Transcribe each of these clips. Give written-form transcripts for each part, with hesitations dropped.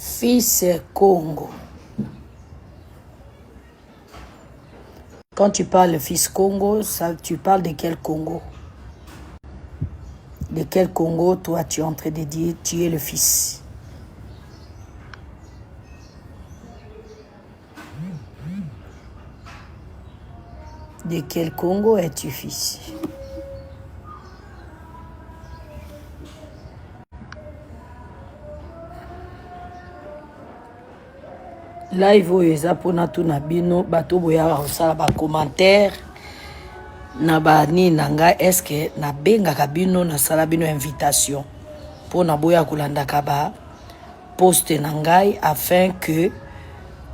Fils Congo. Quand tu parles fils Congo, ça, tu parles de quel Congo? De quel Congo, toi, tu es en train de dire tu es le fils? De quel Congo es-tu fils? Live oyo eza mpona tuna bino bato boya kosala ba commentaire na ba nini na ngai eske nabengaka bino nasala bino invitation mpona boya kolandaka ba poste na ngai afin que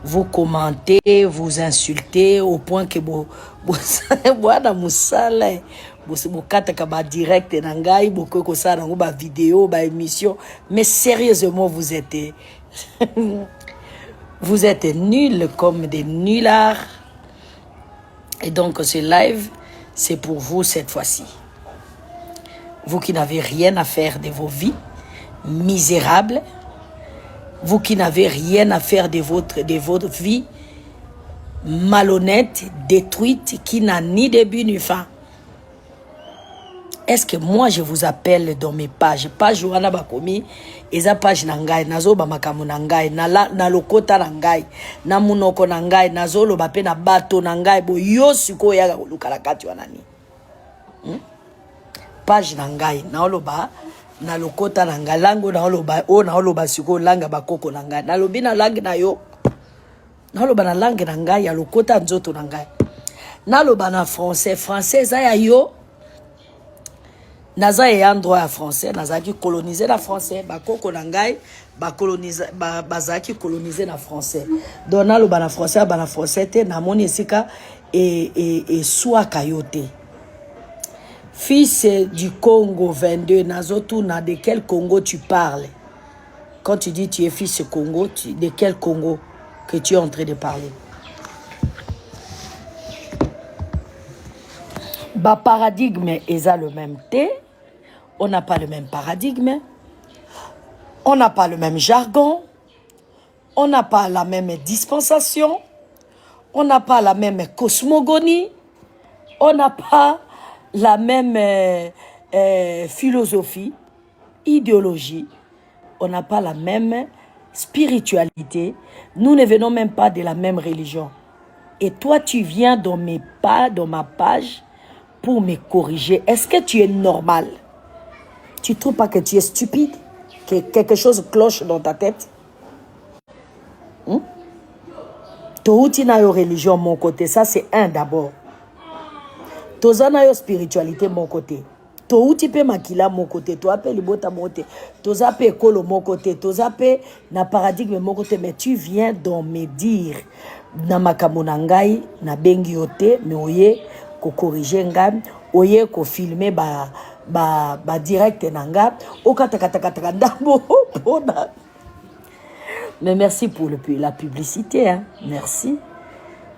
vous commentez, vous insultez au point que bwana musala bokataka ba direct na ngai bokoki kosala nango ba vidéo ba émission, mais sérieusement vous êtes vous êtes nuls comme des nullards. Et donc ce live, c'est pour vous cette fois-ci. Vous qui n'avez rien à faire de vos vies misérables, vous qui n'avez rien à faire de votre vie malhonnête, détruite, qui n'a ni début ni fin. Est-ce que moi je vous appelle dans mes pages? Page wana bakomi eza page na ngai nazo ba makamu na ngai na lokota na ngai na munoko na ngai nazo loba pe na bato na ngai bo yo siko ya koluka la kati wana ni page na ngai na loba na lokota na ngai lango na loba o na loba siko langa bakoko na ngai na lobi na langue na yo na loba na langue na ngai ya lokota nzoto na ngai na loba na français za ya yo. Naza ayant droit à français, naza qui coloniser la français, bakoko nangai, bazaki coloniser la français. Donc na lo bana français te na moni esika et soit kayote. Fils du Congo 22, nazotu na de quel Congo tu parles? Quand tu dis tu es fils du Congo, de quel Congo que tu es en train de parler? Ba paradigme est le même thé. On n'a pas le même paradigme, on n'a pas le même jargon, on n'a pas la même dispensation, on n'a pas la même cosmogonie, on n'a pas la même philosophie, idéologie, on n'a pas la même spiritualité, nous ne venons même pas de la même religion. Et toi, tu viens dans ma page pour me corriger. Est-ce que tu es normal? Tu ne trouves pas que tu es stupide? Que quelque chose cloche dans ta tête? Touti na yo religion mon côté, ça c'est un d'abord. Toza na yo spiritualité mon côté. Touti pe makila mon côté, toi pe libota mon côté. Toza pe ekolo mon côté, toza pe na paradigme mon côté, mais tu viens donc me dire na makambo na ngai na bengi yote, mais oye ko corriger ngai, oye ko filmer ba direct nanga okatakataka ndambo pona. Mais merci pour la publicité hein. Merci.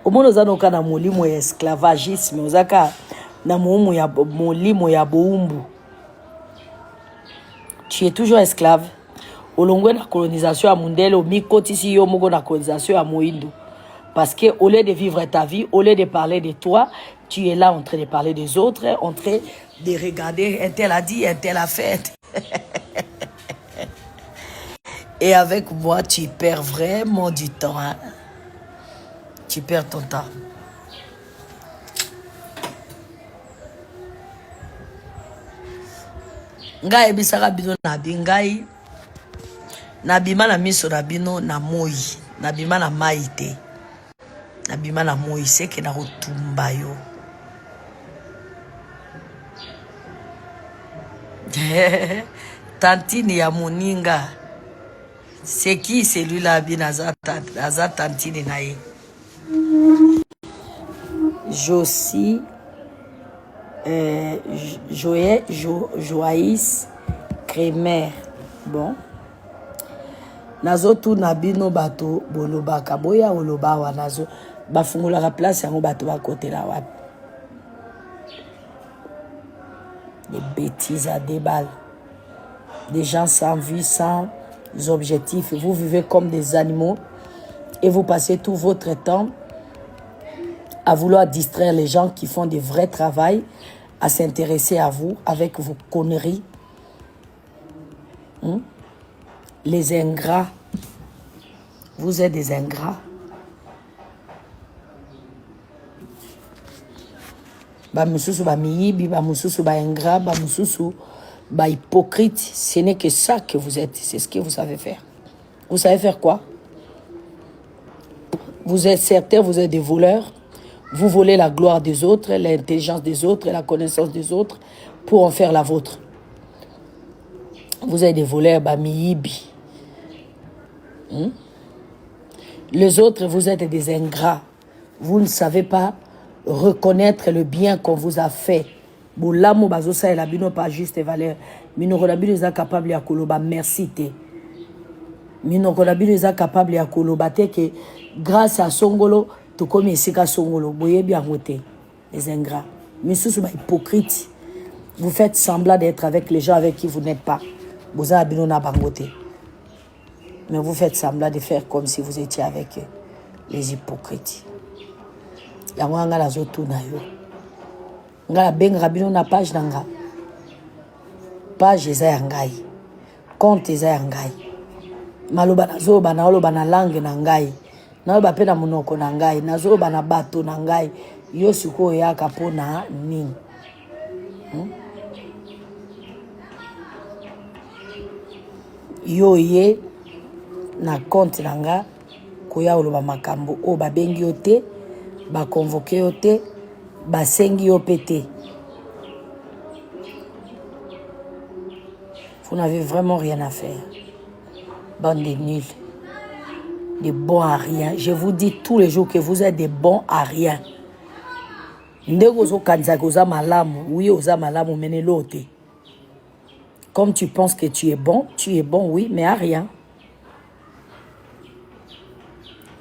Au moins nous avons kana molimo ya esclavagisme ozaka na molimo ya boumbu. Tu es toujours esclave. Olongwe na colonisation ya mundele mikotisi yo moko na colonisation ya moindo. Parce que au lieu de vivre ta vie, au lieu de parler de toi, tu es là en train de parler des autres, en train de regarder, un tel a dit, un tel a fait. Et avec moi, tu perds vraiment du temps. Hein? Tu perds ton temps. Ngai bisaka bino na bingai. Na bima na miso na bino na moi. Na bima na maite. Na bima na moi seke na rotumba yo. Tantine ya moninga. C'est qui celui-là binaza tantine nae? Josie Joaïs Crémer. Bon. Nazo tu nabino bato bolobaka boya oloba wa nazo bafungula la place yango bato ba côté la wapi. Des bêtises à des balles. Des gens sans vie, sans objectifs. Vous vivez comme des animaux et vous passez tout votre temps à vouloir distraire les gens qui font des vrais travaux, à s'intéresser à vous avec vos conneries. Les ingrats. Vous êtes des ingrats. Ba mususu ba miyibi, ba mususu ba ingrat, ba mususu ba hypocrite. Ce n'est que ça que vous êtes. C'est ce que vous savez faire. Vous savez faire quoi? Vous êtes certains, vous êtes des voleurs. Vous volez la gloire des autres, l'intelligence des autres et la connaissance des autres pour en faire la vôtre. Vous êtes des voleurs, ba miyibi. Les autres, vous êtes des ingrats. Vous ne savez pas reconnaître le bien qu'on vous a fait. Bolamo bazosa et la bino pas juste valeur. Mino kolabino eza capable ya koloba merci te. Mino kolabino eza capable ya koloba te que grâce à Songolo to comme esika Songolo boye bien voté. Les ingrats. Misusu ba hypocrite. Vous faites semblant d'être avec les gens avec qui vous n'êtes pas. Boza bino na bangote. Mais vous faites semblant de faire comme si vous étiez avec les hypocrites. Yango nga la zotu na yo. Nga la benga bino na page nanga. Page eza ya ngai. Compte eza ya ngai. Maloba na zoba na oloba na langue na ngai. Na oloba pe na monoko na ngai. Na zoba na bato na ngai. Yo siko yaka po na nini. Yo ye na compte nanga koya oloba makambo o babengi yo te ba convoqué yo te ba sengi yo pété. Vous n'avez vraiment rien à faire. Bande de nuls, des bons à rien. Je vous dis tous les jours que vous êtes des bons à rien. Ndeko zo kanza koza malamu, oui oza malamu mene lote. Comme tu penses que tu es bon, oui, mais à rien.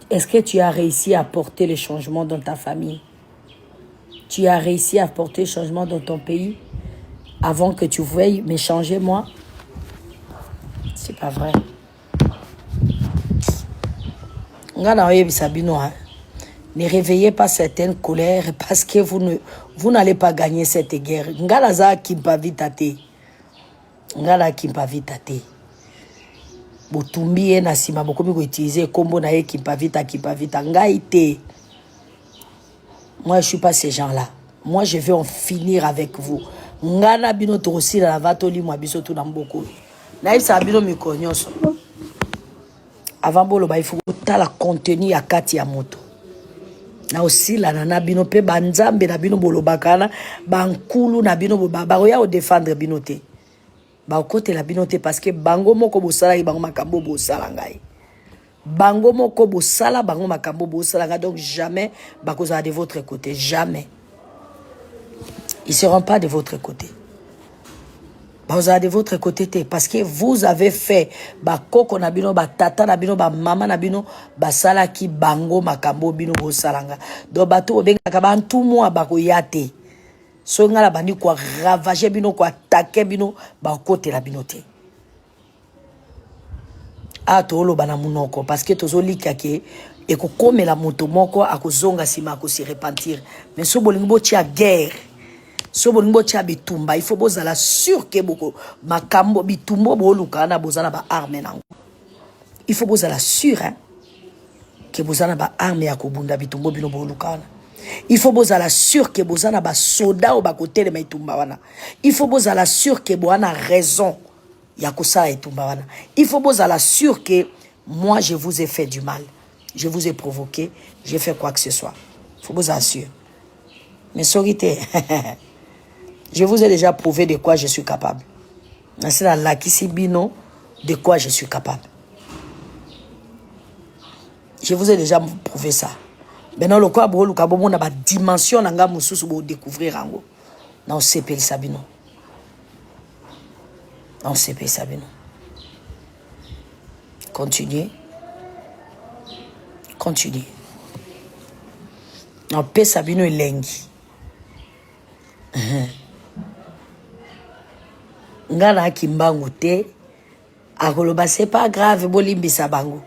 Est-ce que tu as réussi à apporter le changement dans ta famille? Tu as réussi à apporter le changement dans ton pays avant que tu veuilles me changer moi? C'est pas vrai. Ne réveillez pas certaines colères parce que vous n'allez pas gagner cette guerre. Ngala kimpa vitate. Ngala kimpa vitate. Botumbi na sima bokomi ko utiliser combo na kimpa vita ngaite. Moi je suis pas ces gens-là. Moi je vais en finir avec vous. Ngana bino to aussi la vatoli moi biso tout na mboko. Na isa bino mikonyoso. Avant bolo ba il faut ta la contenu ya kati ya moto. Na aussi la nana bino pe banzambe na bino bolo bakana bankulu na bino baba ya o défendre bino te. Ba côté la binote parce que bango moko bosala bango makambo bosala ngai. Bango moko bosala bango makambo bosala ngai, donc jamais bakoza de votre côté, jamais. Ils seront pas de votre côté. Bakoza de votre côté parce que vous avez fait ba koko na bino ba tata na bino ba mama na bino basala ki bango makambo bino bosala ngai. Donc bato benga ka bantu mo bakoyate. So nga la bandi kwa ravager bino kwa attaquer bino ba côté la binote. A to lo bana munoko parce que tozo lika ke e ko komela moto moko akozonga sima ko se repentir. Mais so bolingo bo tia guerre. So bolingo tia bitumba, il faut bozala sûr que boko makambo bitumbo bo lukana bozala ba arme nango. Il faut bozala sûr hein que bozala ba arme ya ko bunda bitumbo bino bo lukana. Il faut bozala sûr que bozana ba soda ou ba côté de maitumba wana. Il faut bozala sûr que boana raison ya kosa etumba wana. Il faut bozala sûr que moi je vous ai fait du mal. Je vous ai provoqué, j'ai fait quoi que ce soit. Il faut bozala sûr. Mais sorité. Je vous ai déjà prouvé de quoi je suis capable. C'est la lakisi bino de quoi je suis capable. Je vous ai déjà prouvé ça. Maintenant, le quoi, le cabot, na ba dimension nanga mususu bo découvrir ango. Na CP Sabino. Na CP Sabino. Continuez. Continuez. Na P Sabino elengi. Ngana kimbangu te akoloba c'est pas grave bolimbisa bango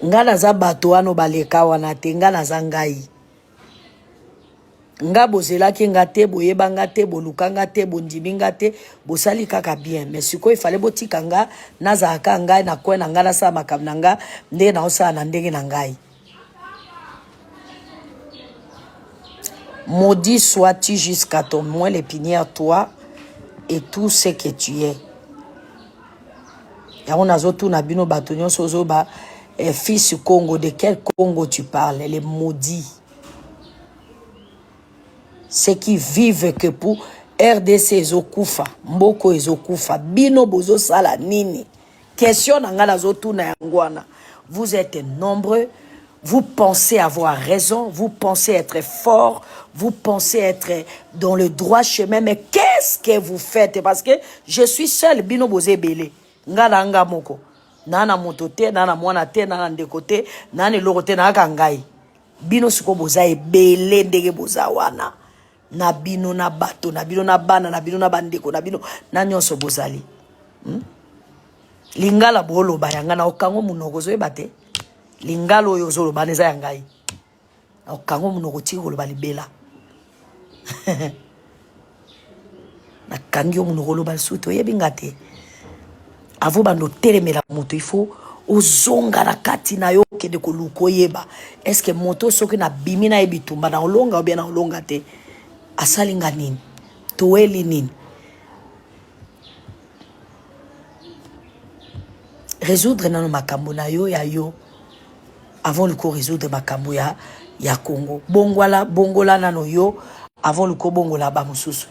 nga naza bato wana baleka wana te nga naza ngai nga bozelaki nga te boyeba nga te boluka nga te bondimi nga te bosali kaka bien mais sikoyo ifale botika nga nazalaka ngai na kwe na nga nasala makambo na nga ndenge naosala na ndenge na ngai. Maudit sois-tu jusqu'à ton moelle épinière, toi et tout ce que tu es. Yango nazotu na bino bato nyonso ozoba fils du Congo, de quel Congo tu parles? Les maudits. Ceux qui vivent que pour RDC ezokufa, mboko ezokufa, bino bozo sala nini? Question nanga nazotu na yangwana. Vous êtes nombreux, vous pensez avoir raison, vous pensez être fort, vous pensez être dans le droit chemin, mais qu'est-ce que vous faites? Parce que je suis seul, bino boze belé. Ngala anga moko. Nana motote, nana mwana te, nana ndekote, nana lorote, nana kangai. Bino suko boza ebele ndege boza wana. Na bino na bato, na bino na bana, na bino na bandeko, na bino na nyonso bozali. Lingala bolo bayanga na okango munoko zoyeba te. Lingala oyo zoloba neza yangai. Na okango munoko ti koloba libela. Na kangi munoko loba suto yebinga te. Avo bando telemela moto il faut ozonga na kati na yo ke de koluko yeba. Est-ce que moto soki na bimina ebitumba na olonga ou bien na olonga te? Asalinga nini? Toeli nini? Résoudre nano makambo na yo ya yo avant le ko résoudre makambo ya Congo. Bongola nano yo avant le ko bongola ba mususu.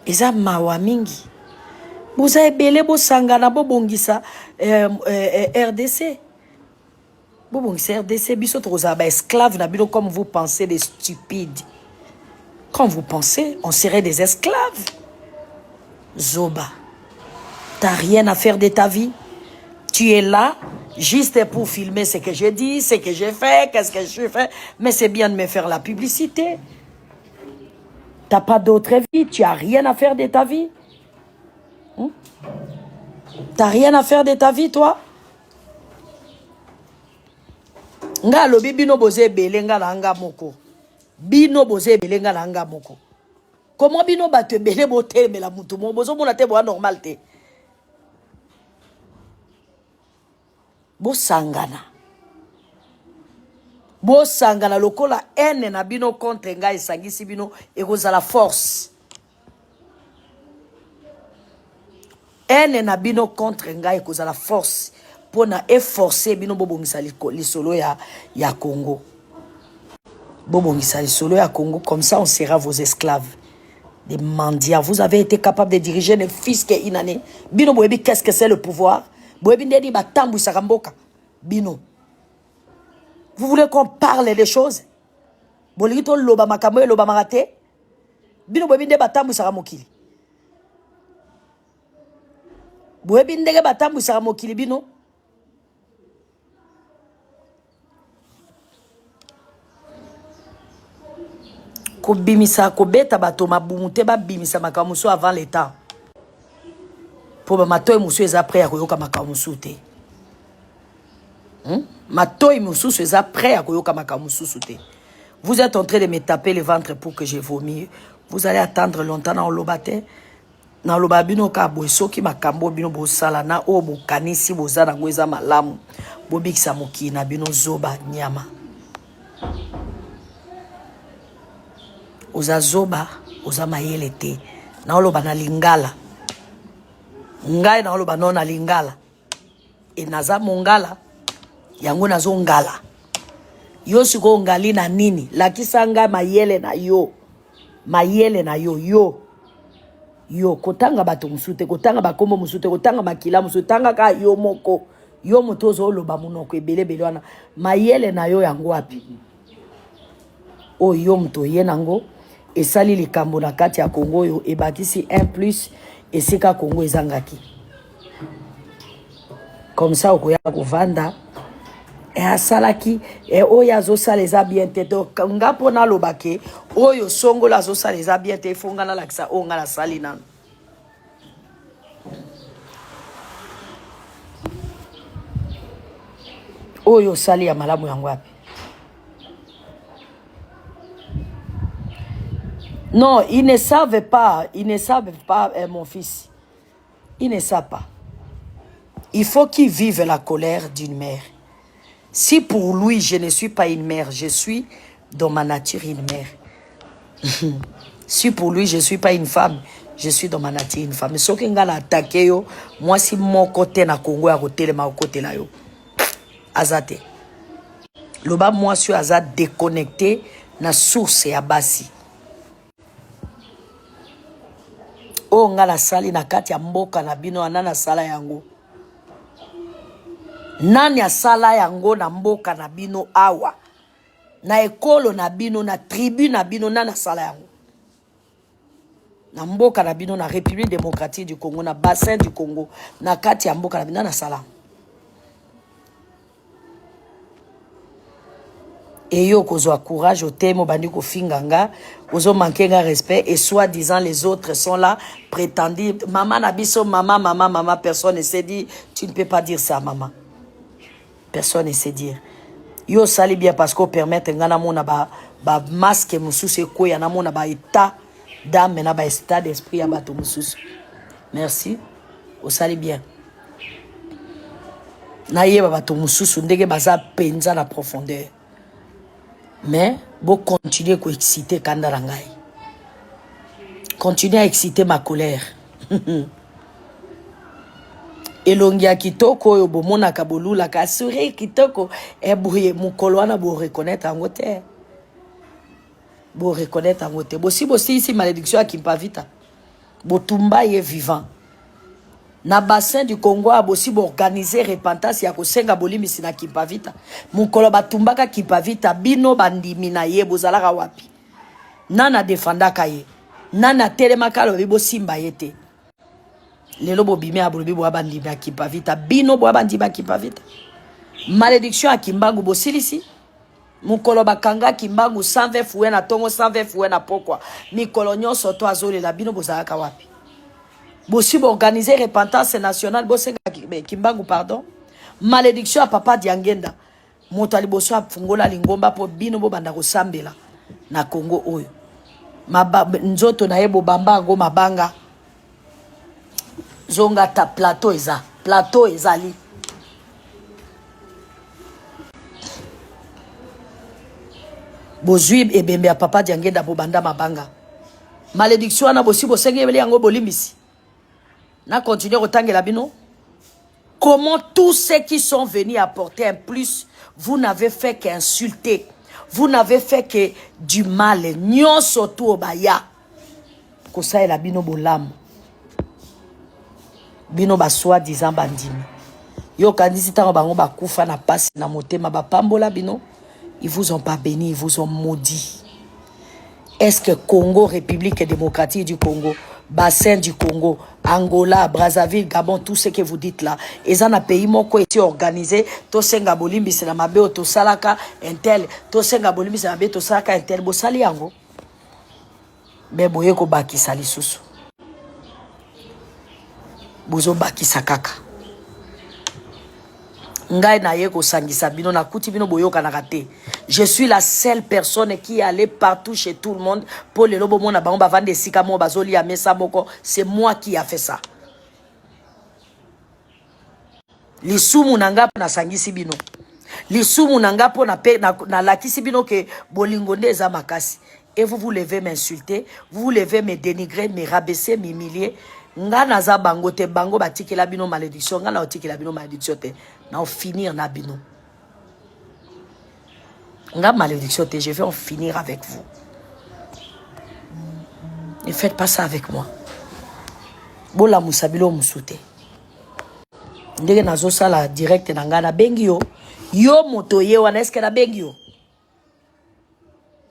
Eza mawa mingi. Boza ebele bo sangana bo bongisa RDC. Bo bongisa RDC biso toza ba esclaves na bino comme vous pensez des stupides. Quand vous pensez, on serait des esclaves. Zoba. T'as rien à faire de ta vie. Tu es là juste pour filmer ce que je dis, ce que j'ai fait, qu'est-ce que je fais. Mais c'est bien de me faire la publicité. T'as pas d'autre vie, tu as rien à faire de ta vie. T'as rien à faire de ta vie, toi. Nga lobi bino boze belenga na nga moko. Bino boze belenga na nga moko. Comment bino bate bele bote me la mutu mo bozo mona te bo normal te. Bo sangana. Bo sangana lokola ene na bino contre nga esangisi bino ekoza la force. Ene na bino contre nga ekoza la force pour na efforcer bino bobongisa lisolo ya Congo. Bobongisa lisolo ya Congo, comme ça on sera vos esclaves. Des mendiants. Vous avez été capable de diriger les fils que inane. Bino boebi qu'est-ce que c'est le pouvoir? Boebi ndedi batambu sakamboka. Bino. Vous voulez qu'on parle des choses? Bolito loba makambo loba marate. Bino boebi ndedi batambu sakamokili. Boebi ndege batambu sakamokili bino. Ko bimisa ko beta bato mabumute ba bimisa makamuso avant le temps. Pour ba matoy musu eza prêt à koyoka makamusu te. Matoy musu eza prêt à koyoka makamusu te. Vous êtes en train de me taper le ventre pour que je vomisse. Vous allez attendre longtemps dans l'obate. Dans l'obabino ka boisoki makambo bino bosala na o bokanisi bozana ngweza malamu. Bobikisa mokina bino zoba nyama. Oza zoba, oza mayele te. Na oloba na lingala. Ngai na oloba non na lingala. E naza mongala. Yango nazo ngala. Yo siko ngali na nini? Lakisa nga mayele na yo. Mayele na yo. Yo, kotanga bato musute, kotanga bakombo musute, kotanga makila musute, tanga ka yo moko. Yo motozo oloba munoko ebele wana. Mayele na yo yango api. O yo mto ye nango. Et sali likambo na kati ya Congo yo ebakisi 1+ esika Congo ezangaki. Comme ça, okoya kovanda. Et à salaki, et oya zosa les a bien te. Donc, nga pona lobake, oyo songo la zosa les a bien te. Fongana laksa, onga la salina. Oyo sali ya malamu yango wapi. Non, ils ne savent pas, mon fils. Ils ne savent pas. Il faut qu'ils vivent la colère d'une mère. Si pour lui, je ne suis pas une mère, je suis dans ma nature une mère. Si pour lui, je ne suis pas une femme, je suis dans ma nature une femme. Ce qui est attaqué, moi, si mon côté na Congo à côté, ma côté là, azate. Le bas, moi, je suis azate déconnecté na source ya basi. O nga la sali na kati ya mboka na bino anana sala yango. Nani asala yango na mboka na bino awa. Na ekolo na bino, na tribu na bino, nani asala yango. Na mboka na bino, na République démocratique du Congo, na bassin du Congo, na kati ya mboka na bino, nani asala. Et yo kozwa courage au thème bandi ko finganga ozo manquer un respect et soi-disant les autres sont là prétendus maman nabiso maman personne ne sait dire tu ne peux pas dire ça maman personne ne sait dire yo sali bien parce qu'on permet ngana mona ba masque mususu ko ya na mona ba état d'âme na ba état d'esprit ya bato mususu merci au sali bien na yeba bato mususu ndenge baza penza na profondeur. Mais, vous continuez à exciter Kandarangai. Continuez à exciter ma colère. Elongia kitoko yo bomona kabolu la kasure kitoko e bouye mukoloana bo reconnaître en côté. Bo reconnaître en côté. Bo si ici malédiction à Kimpavita. Bo tumba est vivant. Na bassin du Congo a aussi organiser repentance ya kosenga bolimisi na Kimpavita. Mukolo batumbaka Kimpavita bino bandimi na ye bozalaka wapi. Nana defendaka ye. Nana telemaka lo bibo simba yete. Lelo bobime abolobi bo bandimi na Kimpavita bino bo bandimi na Kimpavita. Malédiction a Kimbangu bosilisi. Mukolo bakanga Kimbangu 120 fouet na tongo 120 fouet na pokwa. Mikolo nyonso to azole la bino bozalaka wapi. Possible organiser repentance nationale, Kimbangu, pardon. Malédiction à papa Diangenda. Motali boso a fungola lingomba po bino bo banda ko sambela na Congo oyo. Nzoto na yebo bamba go mabanga. Zonga ta plateau ezali. Bozui ebembe a papa Diangenda bo banda mabanga. Malédiction na bosi bosenge beli yango bolimbisi. Na continuer autant la bino. Comment tous ceux qui sont venus apporter un plus, vous n'avez fait qu'insulter. Vous n'avez fait que du mal. Nyon soto obaya. Kosa la bino bolam. Bino ba soi-disant bandimi. Yo kandisi tango bango ba kufa na pasi na motema ba pambola bino. Ils vous ont pas béni, ils vous ont maudit. Est-ce que Congo, République démocratique du Congo, bassin du Congo, Angola, Brazzaville, Gabon, tout ce que vous dites là, ils ont un pays moko été organisé, to senga bolimbi c'est la mabe to salaka intel, to senga bolimbi c'est la mabe to salaka intel, bo sali yango. Mais boye ko baki sali susu. Bozo baki sakaka. Ngai na ye ko sangisa bino na kuti bino boyoka na raté. Je suis la seule personne qui est allée partout chez tout le monde pour le lobo mona ba on ba vendre sika mo bazoli ya mesa moko, c'est moi qui a fait ça. Lisumu nanga na sangisi bino. Lisumu nanga po na lakisi bino ke bolingonde eza makasi. Et vous vous levez m'insulter, vous vous levez me dénigrer, me rabaisser, m'humilier. Nga naza bango te bango batiki la bino malédiction, nga na otiki la bino malédiction te. Na finir na bino. Nga malédiction te, je vais en finir avec vous. Ne faites pas ça avec moi. Bola musabilo musute. Ndenge nazo sala direct na nga na bengi yo. Yo motoye wana eske na bengi yo.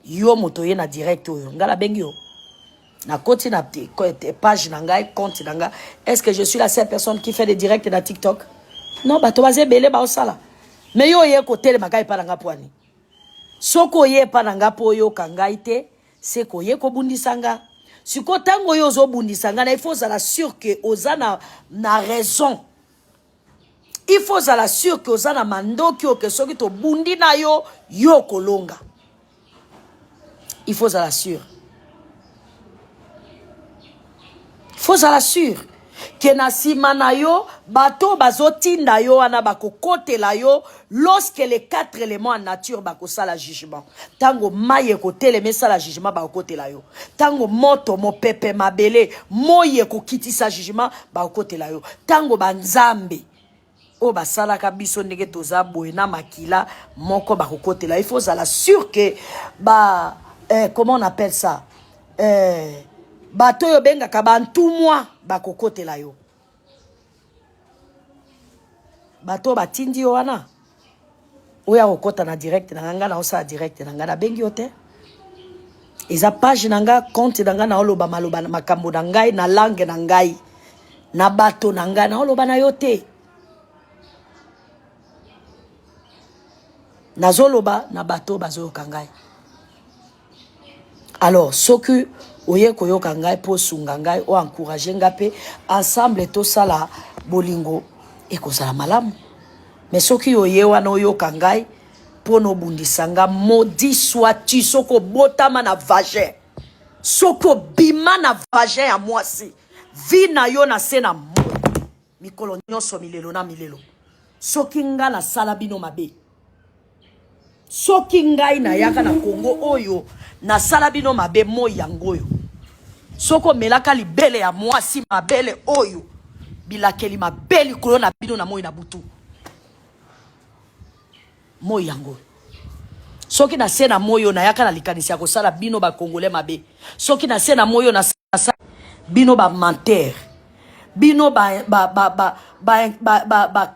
Yo motoye na direct yo. Nga la bengi yo. Na koti na page na nga, compte na nga. Est-ce que je suis la seule personne qui fait des directs dans TikTok? Non, bato baze belé ba osala. Mais yo ye ko tele makai pa nanga poani. Soko ye pa nanga po yo kangai te, c'est ko ye ko bundisanga. Siko tango yo zo bundisanga na il faut la sûr que ozana na raison. Il faut la sûr que ozana mandoki o que soki to bundi na yo yo kolonga. Il faut la sûr. Il faut la sûr. Que na sima na yo, bato bazotinda yo ana bako kote la yo, lorsque les 4 éléments en nature bako sala jugement. Tango maye kote le mesa la jugement bako kote la yo. Tango moto mo pepe mabele, moye ko kiti sa jugement bako kote la yo. Tango banzambe, o basala kabiso ndenge toza boye na makila, moko bako kote la. Il faut la sûr que, comment on appelle ça? Bato yo benga kabantu moi bako kote la yo. Bato batindi yo wana. Oya okota na direct na nga na osa direct na nga na bengi yo te. Eza page na nga compte na nga na oloba maloba na makambo na ngai na langue na ngai. Na bato na nga na oloba na yo te. Nazoloba na bato bazoyoka ngai. Alors, soki oye koyoka ngai po sunga ngai o encourager ngape ensemble to sala bolingo ekozala malamu. Mais soki oye wana oyoka ngai po no bundisanga maudit sois-tu soko botama na vagin. Soko bima na vagin ya mwasi. Vi na yo na se na mo. Mikolo nyonso milelo na milelo. Soki nga na sala bino mabe. Soki ngai na yaka na Congo oyo na sala bino mabe mo yangoyo. Soko melaka libele ya mwasi mabele oyo bilakeli mabeli kolo na bino na moi na butu mo yango. Soki na sena moyo na yaka na likanisi ya kosala bino ba congolais mabe. Soki na sena moyo na sala bino ba menteur, bino ba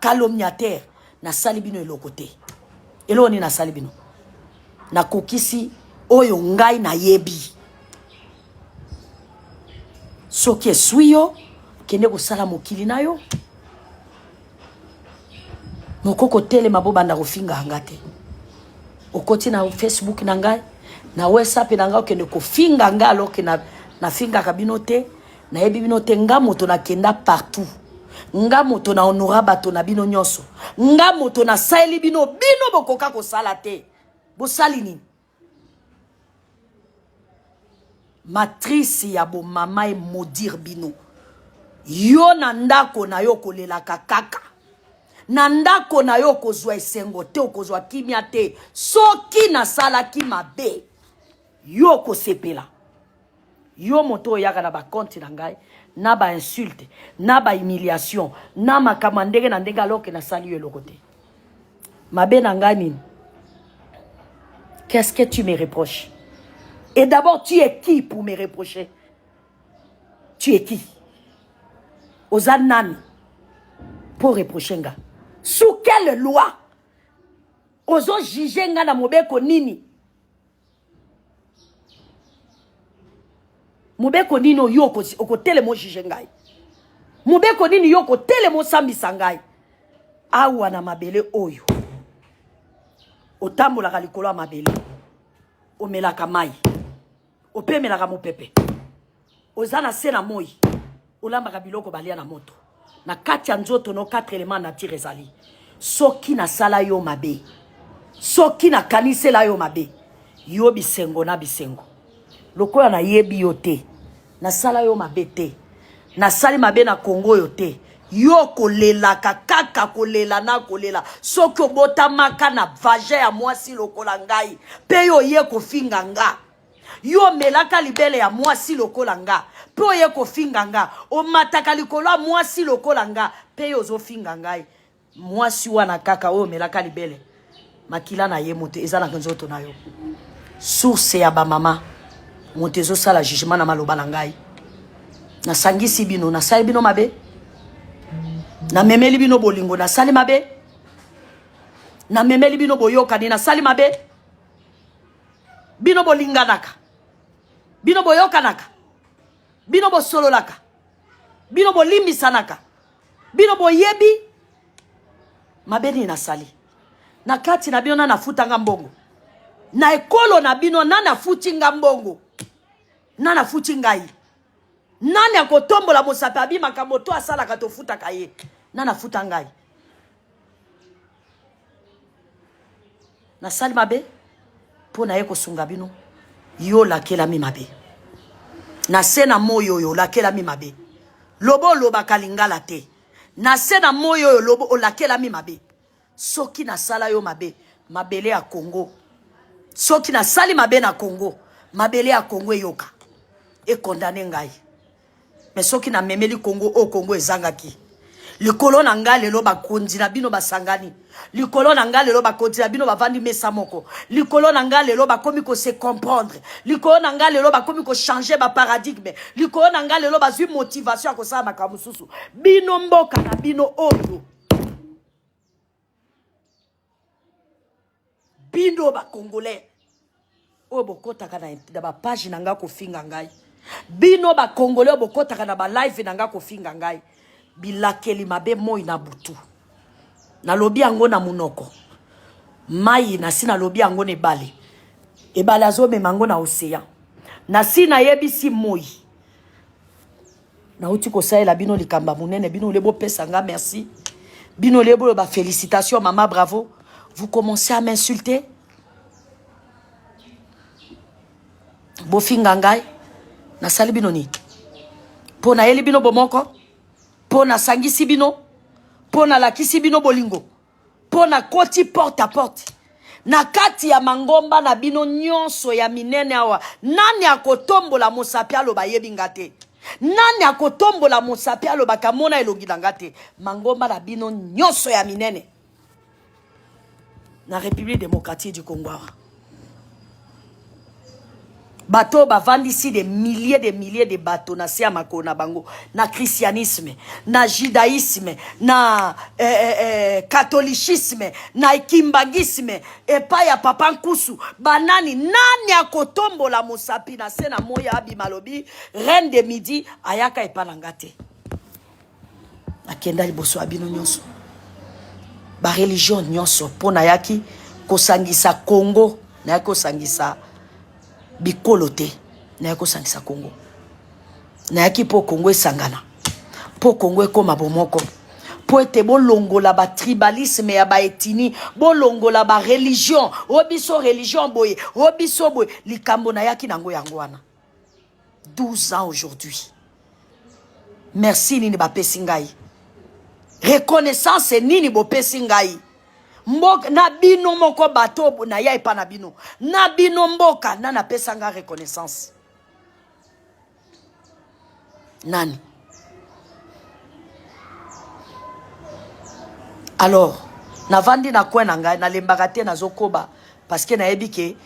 calomniateur na sali bino elokote. Elo ni na sali bino na kokisi oyo ngai na yebi. Soki eswiyo kende kosala mokili na yo. Nokoko tele mabobanda kofinga angate. Okoti na Facebook na ngai, na WhatsApp na ngai kende kofinga ngai alors que na finga kabino te, na yebi bino te nga moto na kenda partout. Nga moto na honora bato na bino nyoso. Nga moto na saeli bino bokoka kosala te. Bosali nini? Matrice ya bo mama e maudire bino. Yo na ndako na yo kolela kaka. Na ndako na yo kozwa esengo te kozwa kimia te. Soki na sala ki mabe. Yo kosepela. Yo moto yaka na ba compte na ngai, na ba insulte, na ba humiliation, na makamandenge na ndenge alors que na sali yo lokote. Mabe na ngai nini? Qu'est-ce que tu me reproches? Et d'abord, tu es qui pour me reprocher? Tu es qui? Ozanani pour reprocher nga. Sous quelle loi? Ozo juger nga na mobeko nini? Mobeko nini yo ko tele mo juger ngai? Mobeko nini yo ko tele mo sambisa ngai? Awa na mabele oyo. Otambola kalikolo ya mabele. Omelaka mai. Opemelaka mopepe. Ozana sena moi. Olambaka biloko balia na moto. Na kati ya nzoto no 4 éléments nature ezali. Soki na sala yo mabe. Soki na kanisela yo mabe. Yo bisengo na bisengo. Lokola na yebi yo te. Na sala yo mabe te. Na sali mabe na Congo yo te. Yo kolela kaka kolela na kolela. Soki obotamaka na vagin ya mwasi lokola ngai. Pe yo ye kofinga nga. Yo melaka libele ya mwasi lokola nga. Pe yo ye kofinga nga. O mataka likolo ya mwasi lokola nga. Pe yo zo finga ngai. Mwasi wana kaka oyo melaka libele. Makila na ye moto ezala nzoto na yo. Source ya ba mama. Montezo sala jugement na maloba na ngai. Na sangisi bino na sali bino mabe. Na memeli bino bolingo na sali mabe. Na memeli bino boyoka ni na sali mabe. Bino bolinganaka. Bino boyokanaka. Bino bosololaka. Bino bolimbisanaka. Bino boyebi. Mabeni na sali. Na kati na bino na futa ngambongo. Na ekolo na bino na futi ngambongo. Na futi ngai. Nani akotombola mosapi abima kamoto asala katofuta kaye. Na futa ngai. Na sali mabe. Po na ye kosunga bino. Yo lakela mi mabe. Na sena moyo yo lakela mi mabe. Lobo loba kalingala te. Na sena moyo yo lobo o lakela mi mabe. Soki na sala yo mabe. Mabele ya Congo. Soki na sali mabe na Congo. Mabele ya Congo yoka. E condamné ngai. Mais soki na memeli Congo o Congo ezangaki. Likolo na nga lelo bakonzi na bino basangani. Likolo na nga lelo bakonzi na bino bavandi mesa moko. Likolo na nga lelo bakomi ko se comprendre. Likolo na nga lelo bakomi ko changer ba paradigme. Likolo na nga lelo bazui motivation ko sa makambo susu. Bino mboka na bino oyo. Bino ba Congolais. O bokota kana ba page na nga ko finga ngai. Bino ba Congolais bokota kana ba live na nga ko finga ngai. Bilakeli mabe moi na butu. Na lobi yango na munoko. Mai na sina lobi yango ne bale. Ebale azome mango na océan. Na sina yebisi moi. Na uti ko saela bino likamba munene bino lebo pesa nga merci. Bino lebo ba félicitations maman bravo. Vous commencez à m'insulter. Bofinga ngai na sali bino ni. Po na yeli bino bomoko. Pona sangisi bino, pona lakisi bino bolingo, pona koti porte à porte. Na kati ya mangomba na bino nyonso ya minene awa, nani akotombola mosapi aloba yebi ngate? Nani akotombola mosapi aloba kamona elongi ngate? Mangomba na bino nyonso ya minene. Na République démocratique du Congo. Bateau bavandi ici des milliers de bateaux na siya makona bango na christianisme na judaïsme na catholicisme na kimbangisme epa ya papa nkusu banani nani akotombola mosapi na sena moya abi malobi reine de midi ayaka epalanga te akenda liboso abino nyonso ba religion nyonso pona yaki kosangisa Congo na yaki kosangisa bikolo te na yako sangisa Congo na yaki po Congo esangana po Congo ekoma bomoko po ete bolongola ba tribalisme ya ba etini bolongola ba religion obiso religion boye obiso boye likambo na yaki nango yango wana 12 ans aujourd'hui merci nini ba pesi ngai reconnaissance nini bo pesi ngai mboka na bino moko bato na ya epa na bino na bino mboka na pesa nga reconnaissance nani alors navandi na kwen na ngai na lembaka te nazokoba parce que na ebike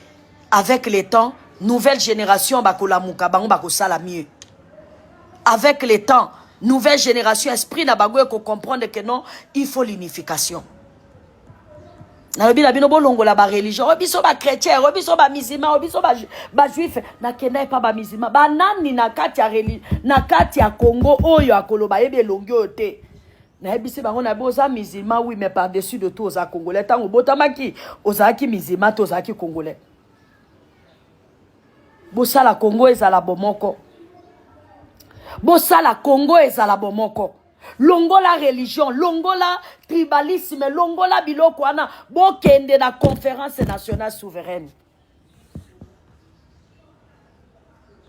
avec le temps nouvelle génération bakolamuka bango bakosala mieux avec le temps nouvelle génération esprit na bango ko comprendre que non il faut l'unification. Na lobi la bino bolongola ba religion, obiso ba chrétien, obiso ba musulman, obiso ba juif, na kenda pa ba musulman. Ba nani na kati ya religion, na kati ya Congo oyo akoloba yebe longi ote. Na ebisi bango na boza musulman oui mais par-dessus de tout oza congolais tango botamaki ozaki musulman to ozaki congolais. Bosala Congo ezala bomoko. Bosala Congo ezala bomoko. Longola religion, longola tribalisme, longola biloko wana bokende na conférence nationale souveraine.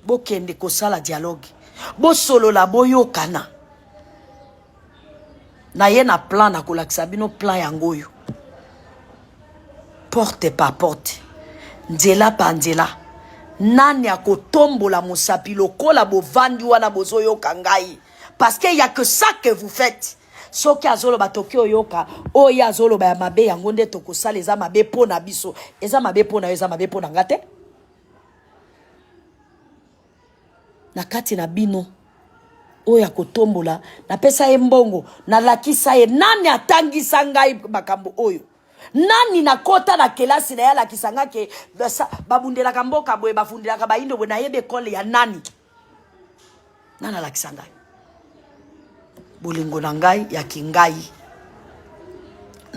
Bokende kosala dialogue. Bosolo la boyokana. Na ye na plan na kolakisa bino plan yangoyo. Porte par porte. Nzela pa nzela. Nani akotombola mosapi lokola bovandi wana bozoyo kangai. Parce qu'il n'y a que ça que vous faites. Soki azolo batoki oyoka, oya azolo ba mabe yango nde tokosala eza mabe pona biso. Eza mabe pona eza mabe pona ngate. Na kati na bino oya kotombola, na pesa ye mbongo, na lakisa ye nani atangisa ngai makambo oyo. Nani na kota na kelasi na ya lakisa nga ke babundelaka mboka boye bafundelaka ba indo boye na yebe kole ya nani. Nana lakisa ngai. Bolingo na ngai ya kingai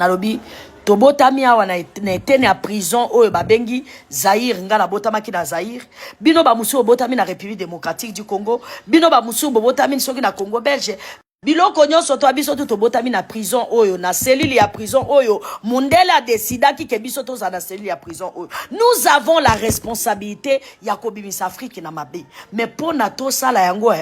nalobi tobotami awa na etene ya prison oyo babengi Zaïre nga na botamaki na Zaïre bino ba musu botami na République démocratique du Congo bino ba musu botami soki na Congo belge biloko nyonso to biso to botami na prison oyo na cellule ya prison oyo Mundele a décidé que biso to za na cellule ya prison oyo nous avons la responsabilité ya kobimisa Afrique na mabe mais pour na to sala yango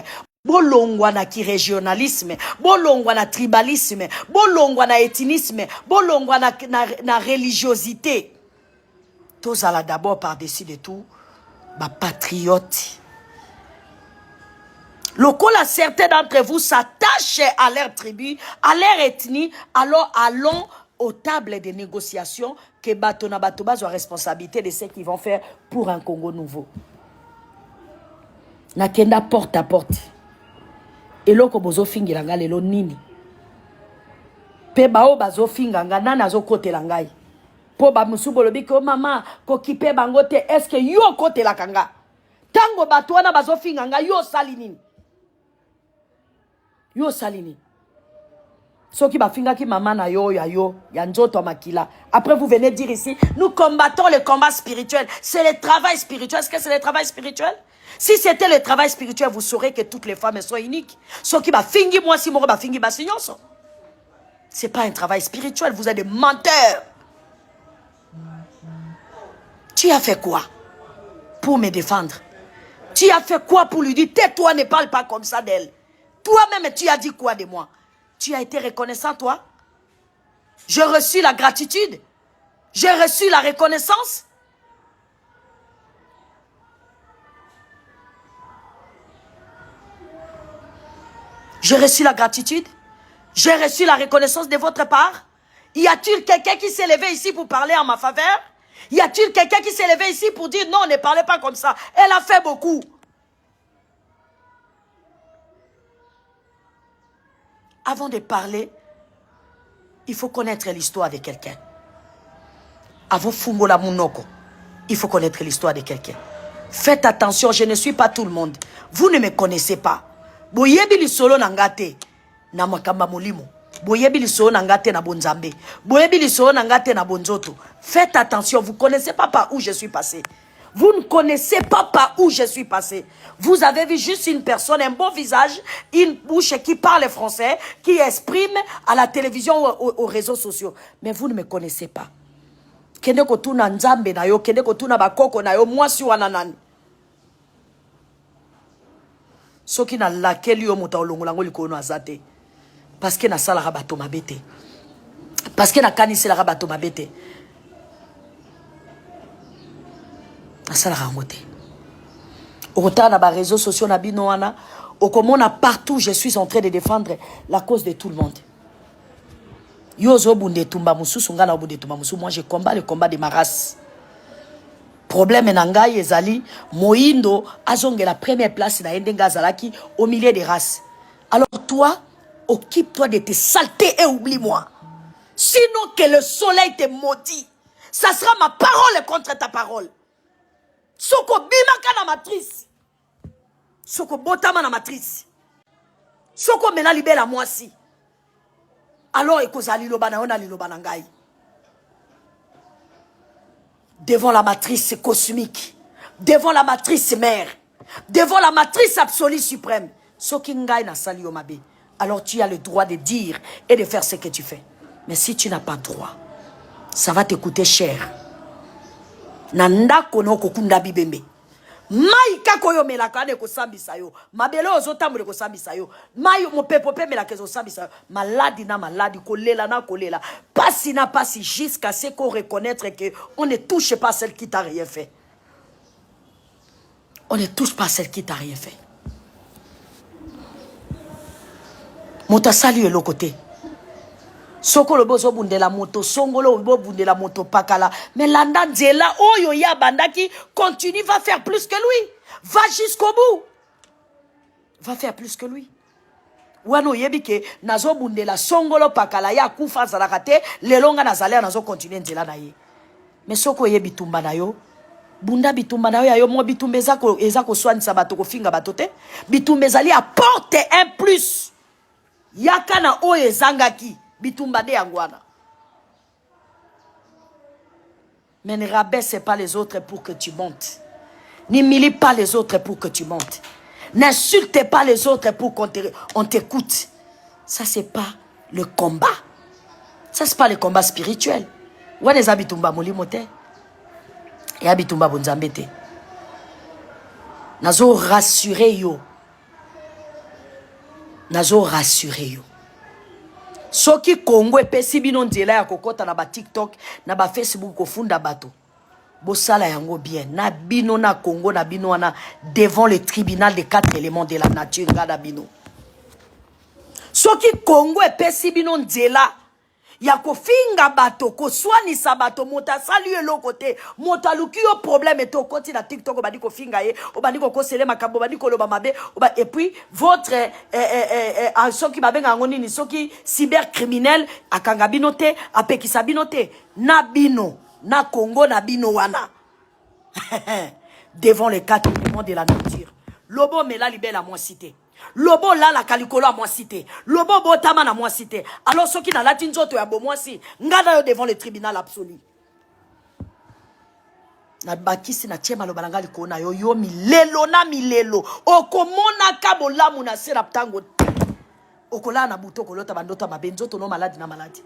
bolongwa na ki régionalisme, bolongwa na tribalisme, bolongwa na ethnisme, bolongwa na religiosité. Tous allons d'abord par-dessus de tout, ma patriote. Lorsque certains d'entre vous s'attachent à leur tribu, à leur ethnie, alors allons aux tables de négociation que Batona Batoba soit responsabilité de ce qu'ils vont faire pour un Congo nouveau. Nakenda porte à porte. Eloko bozo fingira nga lelo nini pe bao bazo finga nga nana zo kote la ngai po ba musubo lobi ko mama ko kipe bango te est-ce que yo kote la kanga tango bato wana bazo finga nga yo sali nini soki ba finga ki mama na yo ya nzoto makila après vous venez dire ici nous combattons le combat spirituel c'est le travail spirituel est-ce que c'est le travail spirituel? Si c'était le travail spirituel, vous saurez que toutes les femmes sont uniques. Ce qui va finir moi si moi va finir ba signonso. C'est pas un travail spirituel, vous êtes des menteurs. Tu as fait quoi pour me défendre? Tu as fait quoi pour lui dire tais-toi, ne parle pas comme ça d'elle? Toi-même, tu as dit quoi de moi? Tu as été reconnaissant, toi? J'ai reçu la gratitude. J'ai reçu la reconnaissance. J'ai reçu la gratitude. J'ai reçu la reconnaissance de votre part. Y a-t-il quelqu'un qui s'est levé ici pour parler en ma faveur? Y a-t-il quelqu'un qui s'est levé ici pour dire non, ne parlez pas comme ça? Elle a fait beaucoup. Avant de parler, il faut connaître l'histoire de quelqu'un. Avant Fungola Munoko, il faut connaître l'histoire de quelqu'un. Faites attention, je ne suis pas tout le monde. Vous ne me connaissez pas. Boyebi li solo nangate na makamba molimo. Boyebi li solo nangate na bonzambe. Boyebi li solo nangate na bonzoto. Faites attention, vous ne connaissez pas par où je suis passé. Vous ne connaissez pas par où je suis passé. Vous avez vu juste une personne, un beau visage, une bouche qui parle français, qui exprime à la télévision ou aux réseaux sociaux. Mais vous ne me connaissez pas. Kende kotuna nzambe na yo, kende kotuna bakoko na yo, moi si wananani. Soki na laquelle yo mota olongolango likono azate parce que na sala rabato mabete parce que na kanisi la rabato mabete na sala rangote autant na ba réseaux sociaux na bino wana okomona partout je suis en train de défendre la cause de tout le monde yo zo bunde tumba mususu ngana bunde tumba mususu moi je combat le combat de ma race. Problème nangai ezali Moindo azonge la première place na Endenga Zalaki au milieu des races. Alors toi, occupe-toi de tes saletés et oublie-moi. Sinon que le soleil te maudit. Ça sera ma parole contre ta parole. Soko bimaka na matrice. Soko botama na matrice. Soko mena libela moi si. Alors ekozali loba na ona liloba nangai. Devant la matrice cosmique, devant la matrice mère, devant la matrice absolue suprême, Sokingai na sali omabe. Alors tu as le droit de dire et de faire ce que tu fais. Mais si tu n'as pas droit, ça va te coûter cher. Nanda kono kokunda bibembe. Mai kakoyo melaka ne kosambisa yo. Mabele ozotamule kosambisa yo. Mai mo pepope melaka kosambisa yo. Maladi na maladi kolela na kolela. Passi na passi jusqu'à ce qu'on reconnaître que on ne touche pas celle qui t'a rien fait. On ne touche pas celle qui t'a rien fait. Mota sali le côté. Sokolo bozo bundela moto, songolo bo bundela moto pakala. Mais landa nzela oyo ya bandaki continue, va faire plus que lui. Va jusqu'au bout. Va faire plus que lui. Wano yebike nazo bundela songolo pakala ya kufa zarakate lelonga nazalea nazo continue nzela na ye. Mais soko yebi tumba na yo. Bunda bitumba na yo ya yo mo bitumbe ezako soanisa bato ko finga batote. Bitumbe zali apporte un plus. Yakana oye zangaki. Bitumba de angwana. Mais ne rabaisse pas les autres pour que tu montes. N'humilie pas les autres pour que tu montes. N'insulte pas les autres pour qu'on t'écoute. Ça, c'est pas le combat. Ça, c'est pas le combat spirituel. Où est-ce habitumba molimote? Et habitumba bonzambete. Nazo rassurer yo. Nazo rassurer yo. Soki Congo epesi bino nzela ya kokota na ba TikTok, na ba Facebook kofunda bato. Bosala yango bien. Na bino na Congo na bino wana devant le tribunal des 4 éléments de la nature ngada bino. Soki Congo epesi bino nzela ya kofinga bato ko swanisa bato mota sali eloko te mota luki yo problème eto koti na TikTok obandi kofinga ye obandi kokosele makambo obandi koloba mabe et puis votre soki babenga ngoni ni soki cybercriminel akanga bino te apekisa bino te na bino na Congo na bino wana devant les 4 éléments de la nature lobo mela libela moi cité. Lobo la la kalikolo à moi cité. Lobo botama na moi cité. Alors ceux qui na latin zoto ya bo moi si. Ngada yo devant le tribunal absolu. Na bakisi na tiema lo balanga likona yo yo milelo na milelo. Okomona kabo lamu na sera ptango. Okola na buto kolota bandota mabenzoto no maladi na maladi.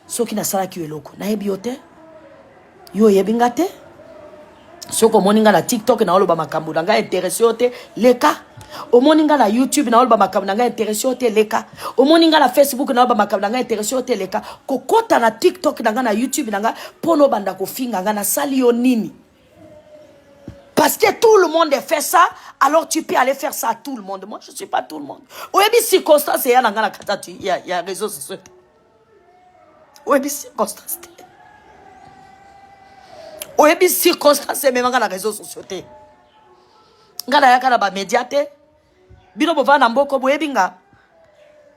Ceux qui na sala ki eloko. Na ebiote. Yo yebingate. Soko moninga na TikTok na oloba makambo nga intéressé ote leka. O moninga na YouTube na oloba makambo nga intéressé ote leka. O moninga na Facebook na oloba makambo nga intéressé ote leka. Kokota na TikTok na YouTube nga pono banda ko finga nga na sali yo nini. Parce que tout le monde fait ça, alors tu peux aller faire ça à tout le monde. Moi je suis pas tout le monde. Oyebi circonstance ya nga na katatu ya réseaux sociaux. Oyebi circonstance. Oyebi circonstance même dans les réseaux sociaux te. Ngala yaka na ba médiate. Bino bova na mboko boyebi nga.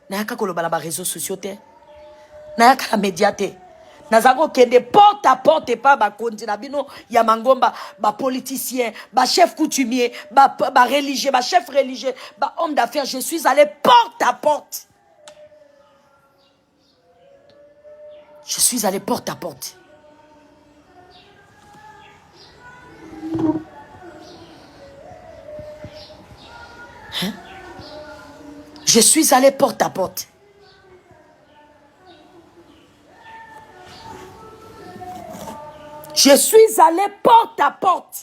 Na yaka koloba na ba réseaux sociaux te. Na yaka na médiate. Nazako kende porte à porte pas ba kondi na bino ya mangomba ba politicien, ba chef coutumier, ba religieux, ba chef religieux, ba homme d'affaires, je suis allé porte à porte. Je suis allé porte à porte. Hein? Je suis allé porte à porte. Je suis allé porte à porte.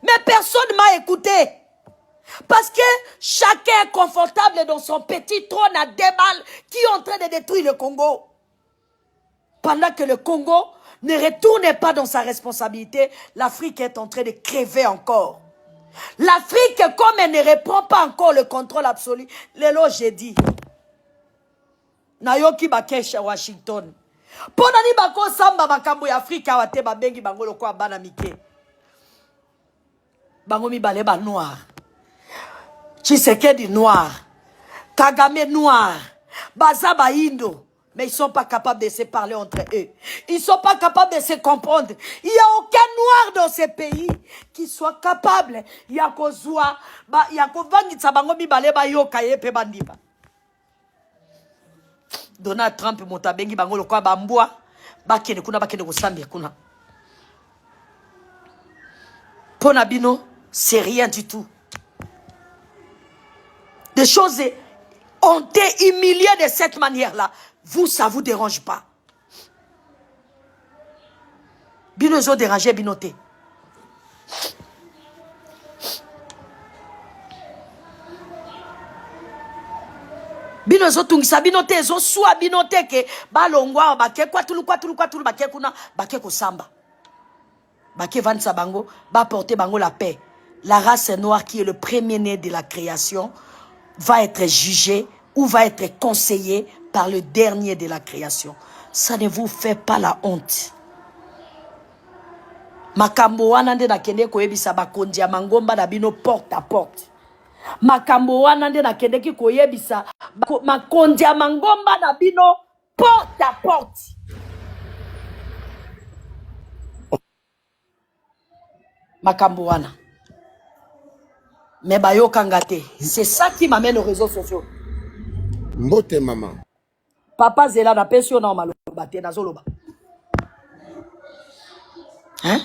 Mais personne m'a écouté. Parce que chacun est confortable dans son petit trône à déballe qui est en train de détruire le Congo. Pendant que le Congo ne retourne pas dans sa responsabilité, l'Afrique est en train de crever encore. L'Afrique, comme elle ne reprend pas encore le contrôle absolu, lelo j'ai dit, Nayoki Bakesha Washington, Ponani Bako Samba Bakambo Afrika Wate Babengi Bangolo Kwa Banamike, Bangomi Baleba noir, Tshisekedi noir, Kagame noir, Bazaba Indo. Mais ils ne sont pas capables de se parler entre eux. Ils ne sont pas capables de se comprendre. Il n'y a aucun noir dans ce pays qui soit capable. Il y a Kozua, il y a Kovangitsa Bangomi Baleba Yoka Yepe Bandiba. Donald Trump Motabengi Bangolo Kwa Bambua, Bakene Kuna Bakene Kosambi Kuna. Ponabino, c'est rien du tout. Des choses ont été humiliées de cette manière-là. Vous, ça vous dérange pas. Binozo dérangé, binoté. Binozo tungisa binoté, zo soit binoté ke balongwa bake kwa tulu bake kuna bake ko samba. Bake vansa bango, ba porter bango la paix. La race noire qui est le premier-né de la création va être jugée ou va être conseillée par le dernier de la création. Ça ne vous fait pas la honte. Makambo wana nde nakende koyebisa bakondi ya mangomba na bino porte à porte. Makambo wana nde nakende ki koyebisa makondi ya mangomba na bino porte à porte. Makambo wana. Mais bayoka ngate. C'est ça qui m'amène aux réseaux sociaux. Mbote maman. Papa Zela na pension na maloba te na zoloba. Hein?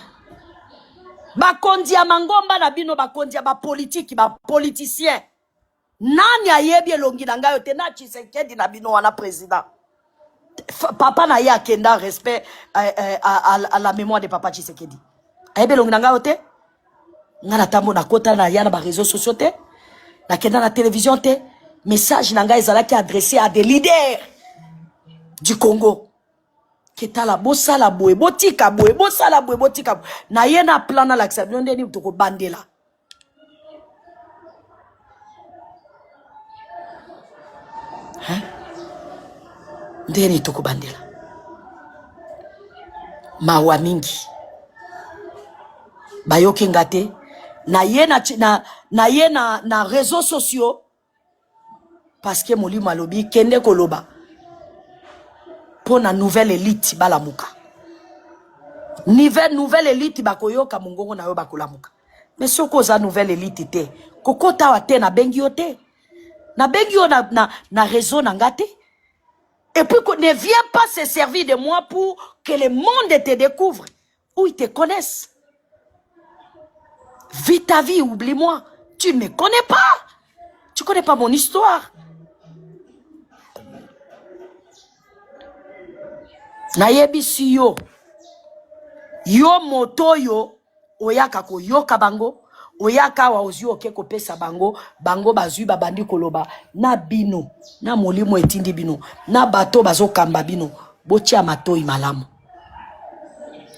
Bakondi ya mangomba na bino, bakondi ya bapolitiki, bapoliticien. Nani ayebi elongi na ngayo te na Tshisekedi na bino wana président. Papa na ye akenda respect à la mémoire de papa Tshisekedi. Ayebi elongi na ngayo te. Nga na tambo na kota na ya na ba réseaux sociaux te. Na kenda na télévision te. Message na ngayo ezalaki adressé à des leaders du Congo. Ketala bosala boye botika boye bosala boye botika boye. Na ye na plan na l'action ndeni toko bandela. Hein? Ndeni toko bandela. Mawa mingi. Bayoki ngate na ye na réseaux sociaux parce que molimo alobi kende koloba pour na nouvelle élite balamuka. Nouvelle élite bakoyoka mungongo na yo bakolamuka. Mais soko za nouvelle élite te kokota wa te na bengi yo te na bengi yo na réseau na ngate. Et puis ne viens pas se servir de moi pour que le monde te découvre ou ils te connaissent. Vis ta vie, oublie-moi. Tu ne me connais pas. Tu ne connais pas mon histoire. Nayebisi yo. Yo moto yo. Oyaka ko yoka bango. Oyaka wa ozio ke ko pesa bango. Bango bazui babandi koloba. Na bino. Na molimo etindi bino. Na bato bazo kamba bino. Botia matoi malamu.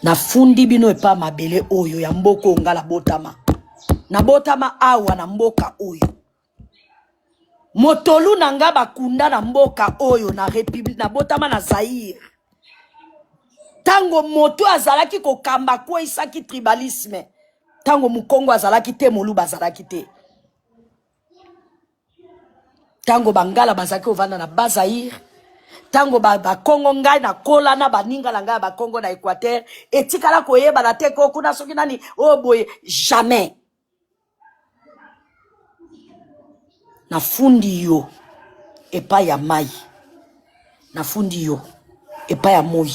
Na fundi bino epa mabele oyo ya mboko ngala botama. Na botama awa na mboka oyo. Motolu nanga bakunda na mboka oyo na république na botama na Zaïre. Tango moto azalaki ko kamba kwa isaki tribalisme. Tango mukongo azalaki te molu bazalaki te. Tango bangala bazaki ovanda na Bazaïre. Tango ba Congo ngai na kola na baninga la ngai ba Congo na Équateur etikala koyeba na te ko kuna soki nani oh boy jamais. Na fundi yo epa ya mai. Na fundi yo epa ya moi.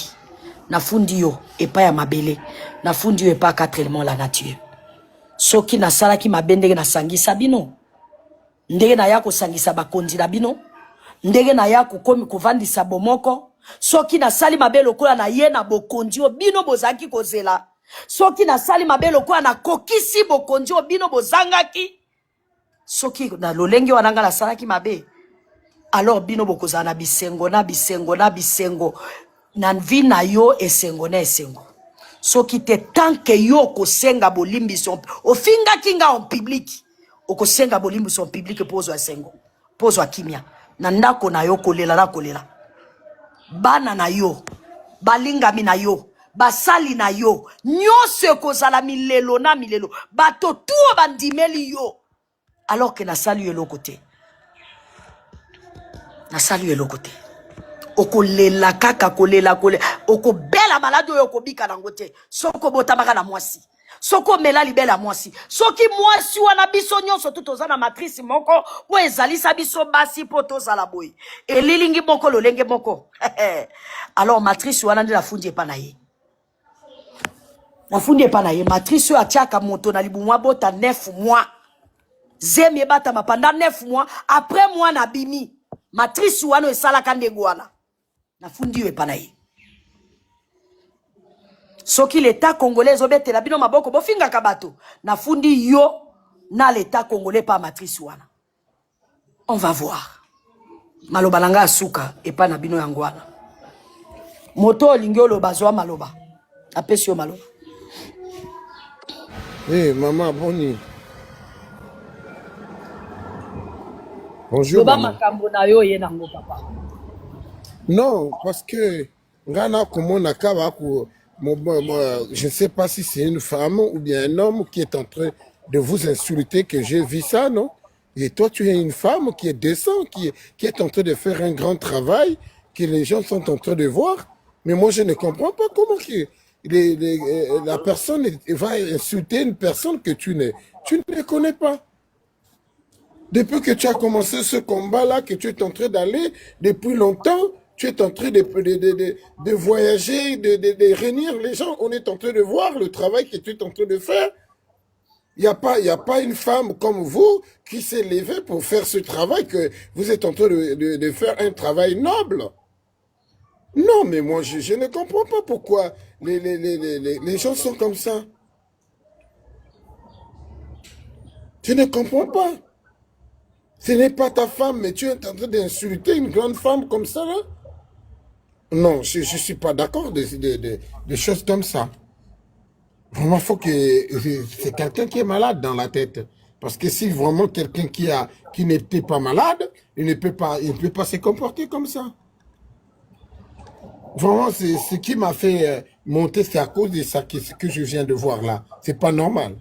Na fundi yo epa ya mabele. Na fundi yo epa quatre éléments la nature. Soki na sala ki mabendeke na sangisa bino. Ndenge na yako sangisa bakondi na bino. Ndenge na ya kukomi kuvandisa bomoko. Soki na sali mabe lokola na ye na bokondio bino bozaki kozela. Soki na sali mabe lokola na kokisi bokondio bino bozangaki. Soki na lolenge wananga la salaki mabe. Alors bino bokozana na bisengo na bisengo na bisengo. Na vi na yo esengo na esengo. Soki te tanke yo kosenga bolimbi son. Ofinga kinga en public. Okosenga bolimbi son public pozo esengo. Pozo akimia. Na ndako na yo kolela na kolela. Bana na yo. Balingami na yo. Basali na yo. Nyose kozala milelo na milelo. Bato tuo bandimeli yo. Alors que na sali yo lokote. Na sali yo lokote. Oko lela kaka kolela kolela. Oko bela malade yo kobika na ngote. Soko botamaka na mwasi. Soko mela libela mwasi. Soki mwasi wana biso nyonso tutoza na matrice moko. Bo ezalisa biso basi po tozala boy. Elilingi moko lolenge moko. Alors matrice wana ndi la fundi epa na ye. Na fundi epa na ye. Matrice yo atiaka moto na libumwa bota 9 mois. Zemi bata ma pendant 9 mois. Après moi na bimi. Matrice wana esalaka ndenge wana. Na fundi yo epa na ye. Soki l'état congolais obete la bino maboko bofinga kabato na fundi yo na l'état congolais pa matrice wana. On va voir. Maloba nanga asuka epa na bino yangwana. Moto lingolo bazwa maloba. Apesi yo maloba. Hey maman boni. Bonjour Loba maman. makambo na yo ye nango papa. Non, parce que ngana komona kaba ko je ne sais pas si c'est une femme ou bien un homme qui est en train de vous insulter, que j'ai vu ça, non? Et toi, tu es une femme qui est décente, qui est en train de faire un grand travail, que les gens sont en train de voir. Mais moi, je ne comprends pas comment la personne va insulter une personne que tu ne connais pas. Depuis que tu as commencé ce combat-là, que tu es en train d'aller depuis longtemps, Tu es en train de voyager, de réunir les gens. On est en train de voir le travail que tu es en train de faire. Il y a pas une femme comme vous qui s'est levée pour faire ce travail que vous êtes en train de faire un travail noble. Non, mais moi, je ne comprends pas pourquoi les gens sont comme ça. Je ne comprends pas. Ce n'est pas ta femme, mais tu es en train d'insulter une grande femme comme ça, là? Non, je ne suis pas d'accord de choses comme ça. Vraiment, faut que c'est quelqu'un qui est malade dans la tête. Parce que si vraiment quelqu'un qui n'était pas malade, il ne peut pas se comporter comme ça. Vraiment, c'est ce qui m'a fait monter, c'est à cause de ça que je viens de voir là. C'est pas normal.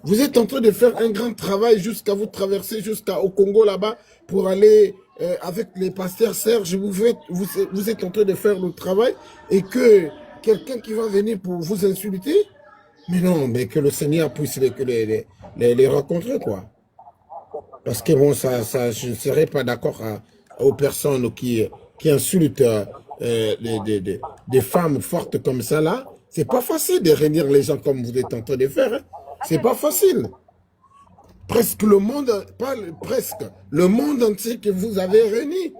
Vous êtes en train de faire un grand travail jusqu'à vous traverser jusqu'au Congo là-bas pour aller avec les pasteurs Serge. Vous êtes en train de faire le travail et que quelqu'un qui va venir pour vous insulter, mais non, mais que le Seigneur puisse les rencontrer, quoi. Parce que bon, je ne serais pas d'accord aux personnes qui insultent des femmes fortes comme ça là. C'est pas facile de réunir les gens comme vous êtes en train de faire. Hein. C'est pas facile. Presque le monde, pas presque, le monde entier que vous avez réuni.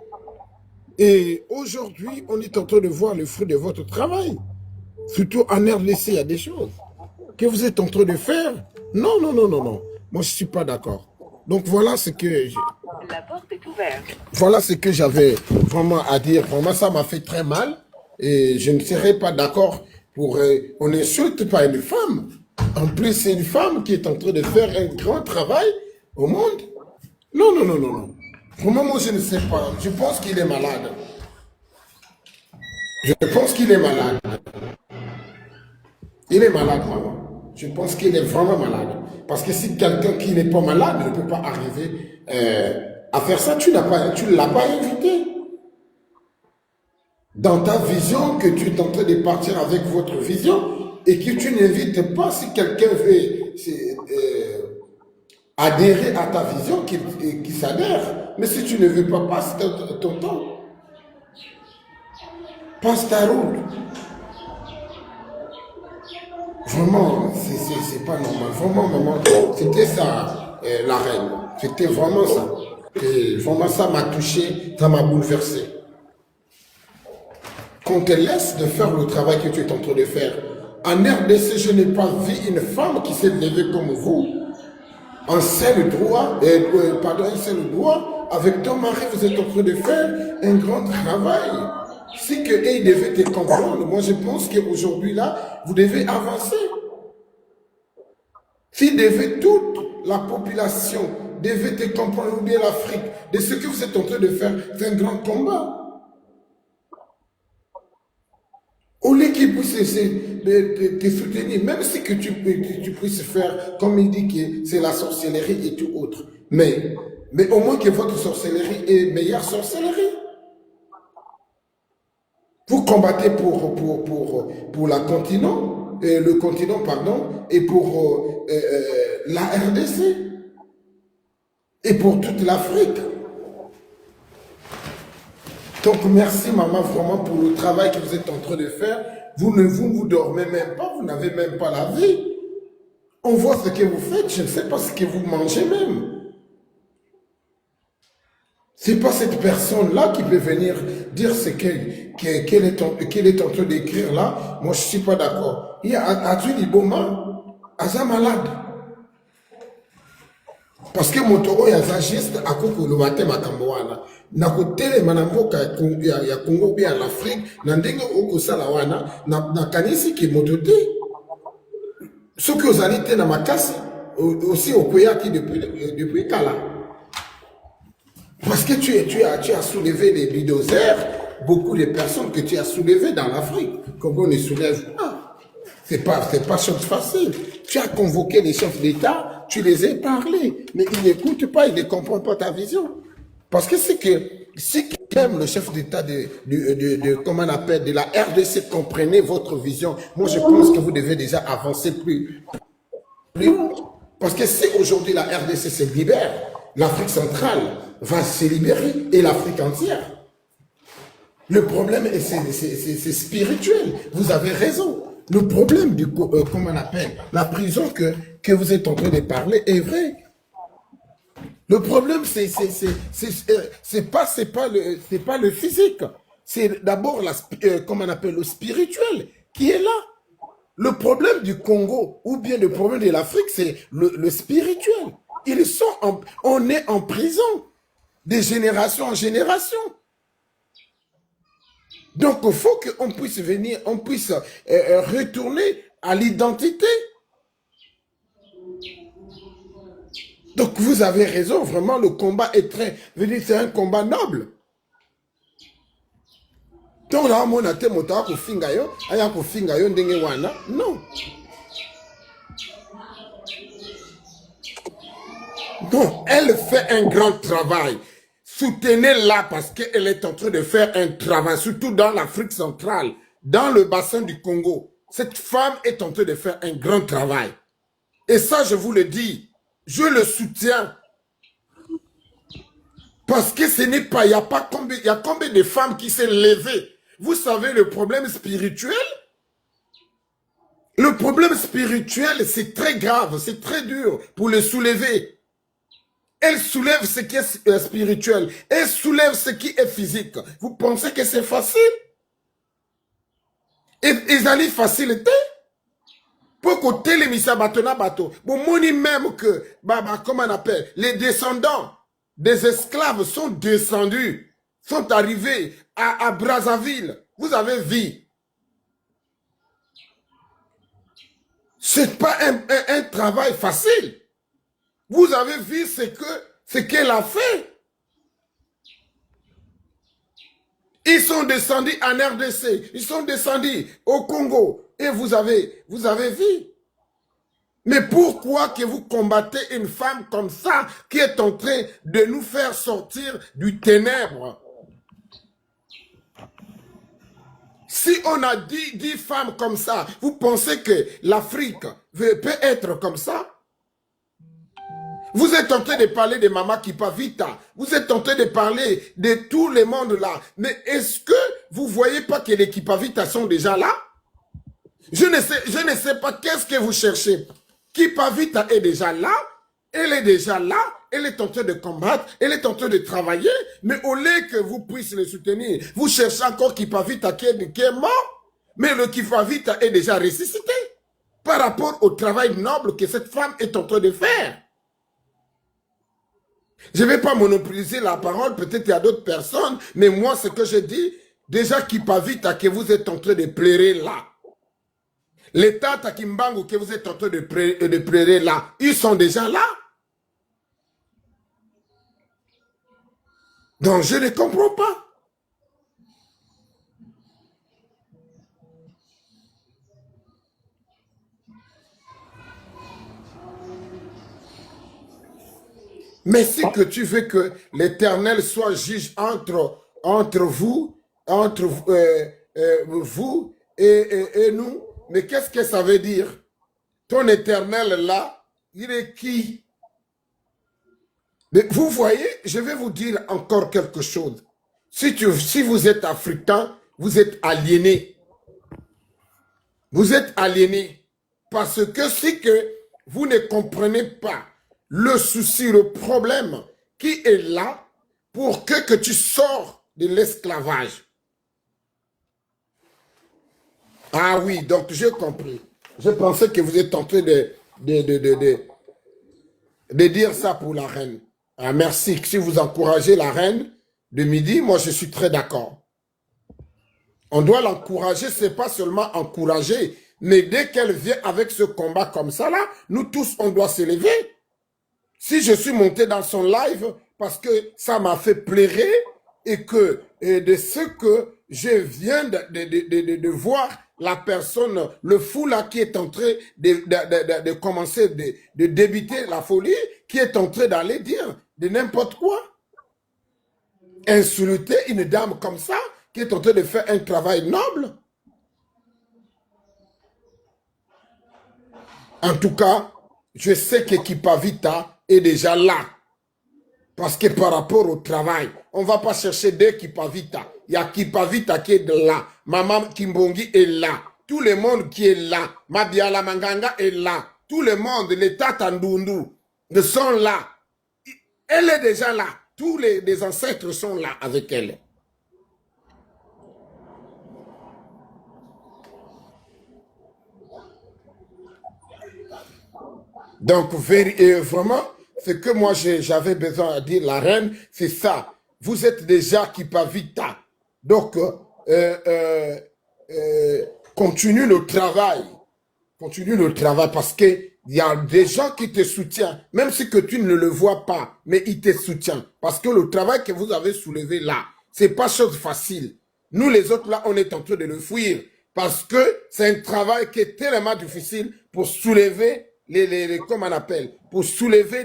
Et aujourd'hui, on est en train de voir le fruit de votre travail. Surtout en RDC, il y a des choses que vous êtes en train de faire. Non, non, non, non, non. Moi, je ne suis pas d'accord. Donc, voilà ce que... La porte est ouverte. Voilà ce que j'avais vraiment à dire. Vraiment, ça m'a fait très mal. Et je ne serais pas d'accord pour... on n'insulte pas une femme. En plus, c'est une femme qui est en train de faire un grand travail au monde. Non, non, non, non, non. Vraiment, moi, je ne sais pas. Je pense qu'il est malade. Je pense qu'il est malade. Il est malade, maman. Je pense qu'il est vraiment malade. Parce que si quelqu'un qui n'est pas malade ne peut pas arriver à faire ça, tu ne l'as pas invité. Dans ta vision, que tu es en train de partir avec votre vision, et que tu n'invites pas, si quelqu'un veut adhérer à ta vision, qu'il s'adhère. Mais si tu ne veux pas, passe ton temps. Passe ta route. Vraiment, c'est pas normal. Vraiment, maman, c'était ça, la reine. C'était vraiment ça. Et vraiment, ça m'a touché, ça m'a bouleversé. Qu'on te laisse de faire le travail que tu es en train de faire. En RDC, je n'ai pas vu une femme qui s'est levée comme vous. En seul droit, un seul droit, avec ton mari, vous êtes en train de faire un grand travail. Si que ils devaient te comprendre, moi je pense qu'aujourd'hui là, vous devez avancer. Si toute la population devait te comprendre, ou bien l'Afrique, de ce que vous êtes en train de faire, c'est un grand combat. Au lieu qu'ils puissent te soutenir, même si que tu puisses faire, comme il dit que c'est la sorcellerie et tout autre. Mais au moins que votre sorcellerie est meilleure sorcellerie. Vous combattez pour la continent, le continent, pardon, et pour la RDC, et pour toute l'Afrique. Donc, merci, maman, vraiment, pour le travail que vous êtes en train de faire. Vous ne dormez même pas, vous n'avez même pas la vie. On voit ce que vous faites, je ne sais pas ce que vous mangez même. C'est pas cette personne-là qui peut venir dire ce qu'elle est en train d'écrire là. Moi, je ne suis pas d'accord. Il y a Adjuli Boma, Aza malade. Parce que mon toro est juste à Koko le matin makamboana. Na kotele manamboka ya Congo bien en Afrique, na ndenge oko sala wana, na kanisi ki motote. Ce que vous allez na makasi, aussi au Koyaki depuis Kala. Parce que tu as soulevé les bulldozers, beaucoup de personnes que tu as soulevées dans l'Afrique. Congo ne soulève pas. C'est pas chose facile. Tu as convoqué les chefs d'État, tu les as parlé, mais ils n'écoutent pas, ils ne comprennent pas ta vision. Parce que c'est que si même le chef d'État comment on appelle, de la RDC comprenait votre vision, moi je pense que vous devez déjà avancer plus. Parce que si aujourd'hui la RDC se libère, l'Afrique centrale va se libérer et l'Afrique entière. Le problème, c'est spirituel. Vous avez raison. Le problème du, comment on appelle, la prison que vous êtes en train de parler est vrai. Le problème, c'est pas le physique. C'est d'abord comment on appelle, le spirituel qui est là. Le problème du Congo ou bien le problème de l'Afrique, c'est le spirituel. On est en prison de génération en génération. Donc, il faut qu'on puisse venir, on puisse retourner à l'identité. Donc, vous avez raison, vraiment, le combat est c'est un combat noble. Donc, là, on a été monté pour fingayo, aya pour fingayo, ndenge wana. Non. Non, elle fait un grand travail. Soutenez-la parce qu'elle est en train de faire un travail, surtout dans l'Afrique centrale, dans le bassin du Congo. Cette femme est en train de faire un grand travail. Et ça, je vous le dis, je le soutiens. Parce que ce n'est pas, il y a combien de femmes qui s'est levées. Vous savez le problème spirituel? Le problème spirituel, c'est très grave, c'est très dur pour le soulever. Elle soulève ce qui est spirituel. Elle soulève ce qui est physique. Vous pensez que c'est facile? Et ils allaient faciliter? Pour côté les missa batona bateau. Bon, moni même que, comment on appelle, les descendants des esclaves sont descendus, sont arrivés à Brazzaville. Vous avez vu. C'est pas un travail facile. Vous avez vu ce qu'elle a fait. Ils sont descendus en RDC, ils sont descendus au Congo, et vous avez vu. Mais pourquoi que vous combattez une femme comme ça qui est en train de nous faire sortir du ténèbre? Si on a 10 femmes comme ça, vous pensez que l'Afrique peut être comme ça? Vous êtes en train de parler de Mama Kipavita. Vous êtes en train de parler de tout le monde là. Mais est-ce que vous voyez pas que les Kipavita sont déjà là? Je ne sais pas qu'est-ce que vous cherchez. Kipavita est déjà là. Elle est déjà là. Elle est en train de combattre. Elle est en train de travailler. Mais au lieu que vous puissiez le soutenir, vous cherchez encore Kipavita qui est mort. Mais le Kipavita est déjà ressuscité. Par rapport au travail noble que cette femme est en train de faire. Je ne vais pas monopoliser la parole, peut-être il y a d'autres personnes, mais moi, ce que je dis, déjà Kipavita que vous êtes en train de pleurer là. Les Tata Kimbangu que vous êtes en train de pleurer là, ils sont déjà là. Donc, je ne comprends pas. Mais si que tu veux que l'Éternel soit juge entre vous et nous, mais qu'est-ce que ça veut dire? Ton Éternel là, il est qui? Mais vous voyez, je vais vous dire encore quelque chose. Si vous êtes africain, vous êtes aliéné. Vous êtes aliéné. Parce que si que vous ne comprenez pas le souci, le problème qui est là pour que tu sors de l'esclavage. Ah oui, donc j'ai compris. Je pensais que vous êtes en train de dire ça pour la reine. Ah, merci. Si vous encouragez la reine de midi, moi je suis très d'accord. On doit l'encourager, c'est pas seulement encourager, mais dès qu'elle vient avec ce combat comme ça là, nous tous on doit s'élever. Si je suis monté dans son live parce que ça m'a fait pleurer et que de ce que je viens de voir la personne, le fou là qui est en train de commencer de débiter la folie, qui est en train d'aller dire de n'importe quoi. Insulter une dame comme ça qui est en train de faire un travail noble. En tout cas, je sais que Kipavita est déjà là. Parce que par rapport au travail, on ne va pas chercher des Kipavita. Il y a Kipavita qui est là. Maman Kimbongi est là. Tout le monde qui est là. Mabiala Manganga est là. Tout le monde, les Tatandundu, sont là. Elle est déjà là. Tous les ancêtres sont là avec elle. Donc, vraiment, ce que moi j'avais besoin de dire, la reine, c'est ça. Vous êtes déjà Kipavita. Donc, continue le travail. Continue le travail parce qu'il y a des gens qui te soutiennent, même si que tu ne le vois pas, mais ils te soutiennent. Parce que le travail que vous avez soulevé là, c'est pas chose facile. Nous, les autres, là, on est en train de le fuir. Parce que c'est un travail qui est tellement difficile pour soulever comment on appelle, pour soulever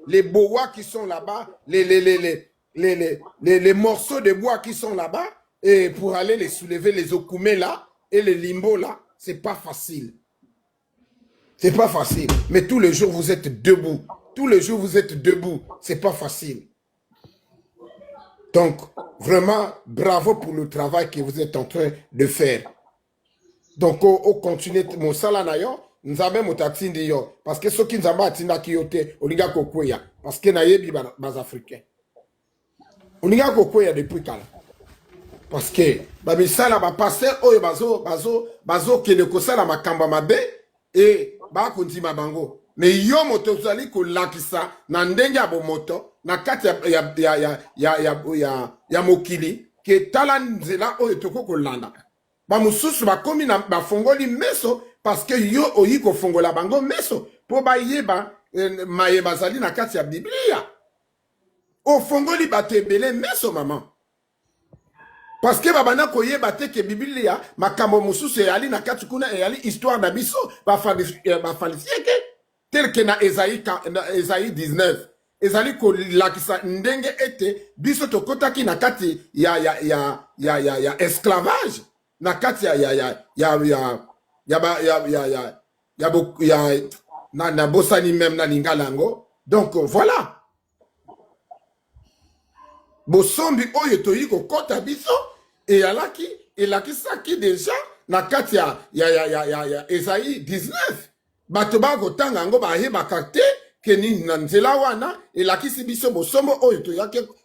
les bois qui sont là-bas, les morceaux de bois qui sont là-bas, et pour aller les soulever, les okoumés là, et les limbos là, c'est pas facile. C'est pas facile. Mais tous les jours, vous êtes debout. Tous les jours, vous êtes debout. C'est pas facile. Donc, vraiment, bravo pour le travail que vous êtes en train de faire. Donc, on continue. Mon salanayo, nous avons mon tatindi yo. Parce que ceux qui nous ont atinda kiyote, on y a kokoya. Parce que nayebi bas africains. On y a kokoya depuis quand? Parce que, misala ba passer, oyo bazo kene kosala makamba mabe, et ba kondima bango. Mais yo moto zali ko lakisa, na ndenge ya bomoto, na kati ya mokili, ke tala nzela oyo toko kolanda. Ba mususu ba komi na ba fongoli meso, parce que yo oyi ko fongola bango meso, po ba yeba, mayeba zali na kati ya Biblia. O fongoli ba tebele meso maman. Parce que babana koyeba te ke Biblia makambo mususu eyali na kati kuna eyali histoire na biso ba falisieke tel que na Esaïe 19 ezali ko lakisa ndenge ete biso tokotaki na kati ya esclavage na kati na bosani même na lingalango. Donc voilà. Bosombi oyo toyi ko kota biso et elakisaki déjà na kati ya Esaïe 19 bato ba kotanga ngo ba yebaka te ke ni na nzela wana elakisi biso bosombo oyo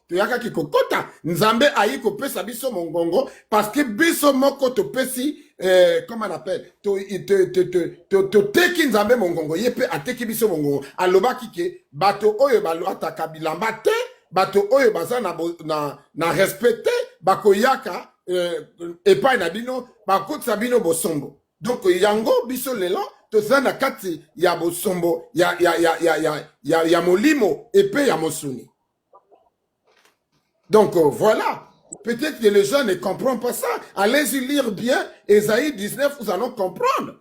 toyakaki kokota nzambe ayi kopesa biso mongongo parce que biso moko topesi comment on appelle teki nzambe mongongo ye pe ateki biso mongongo alobaki ke bato oyo balwataka bilamba te bato oyo baza na respecte bakoyaka epai na bino bakotisa bino bosombo. Donc yango biso lelo toza na kati ya bosombo ya molimo epe ya mosuni. Donc voilà. Peut-être que les gens ne comprennent pas ça. Allez-y lire bien Esaïe 19, vous allez comprendre.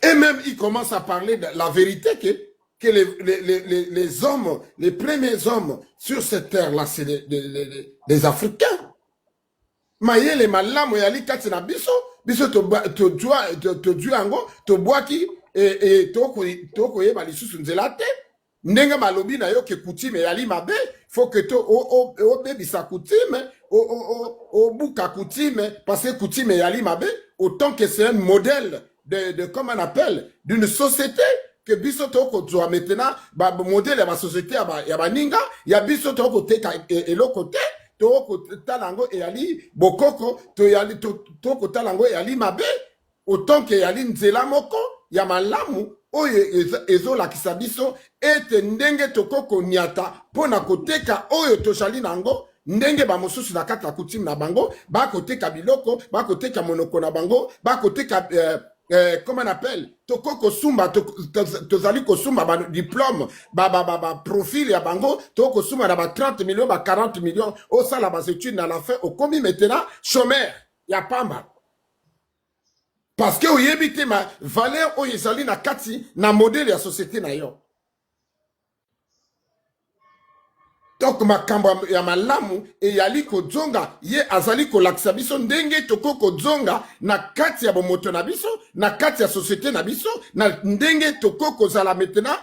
Et même il commence à parler de la vérité que les hommes, les premiers hommes sur cette terre-là, c'est les Africains. Maye les malamu yali kati na biso to duango to boaki et toko yeba lisusu nzela te. Ndenga malobi na yo ke kutime yali mabe, faut que to o bebisa kutime, o buka kutime, parce que kutime yali mabe, autant que c'est un modèle de comment on appelle, d'une société que biso toko doit maintenant ba modèle ya société ya baninga ya biso toko teka eloko te toko talango eyali bokoko to yali toko talango eyali mabe autant que yali nzela moko ya malamu oyo ezolakisa biso ete ndenge tokoko nyata pona koteka oyo toshali nango ndenge ba mosusu na kati ya kutime na bango ba koteka biloko ba koteka monoko na bango ba koteka comment on appelle toko sumba tozali kosumba ba diplôme ba profil ya bango toko sumba na ba 30 millions ba 40 millions au sala ba études na la fin au commis maintenant chômeur ya pamba parce que oyebite ma valeur oyezali na kati na modèle ya société na yo. Donc makambo ya malamu eyali kozonga ye azali kolakisa biso ndenge toko kozonga na kati ya bomoto na biso na kati ya société na biso na ndenge toko kozala maintenant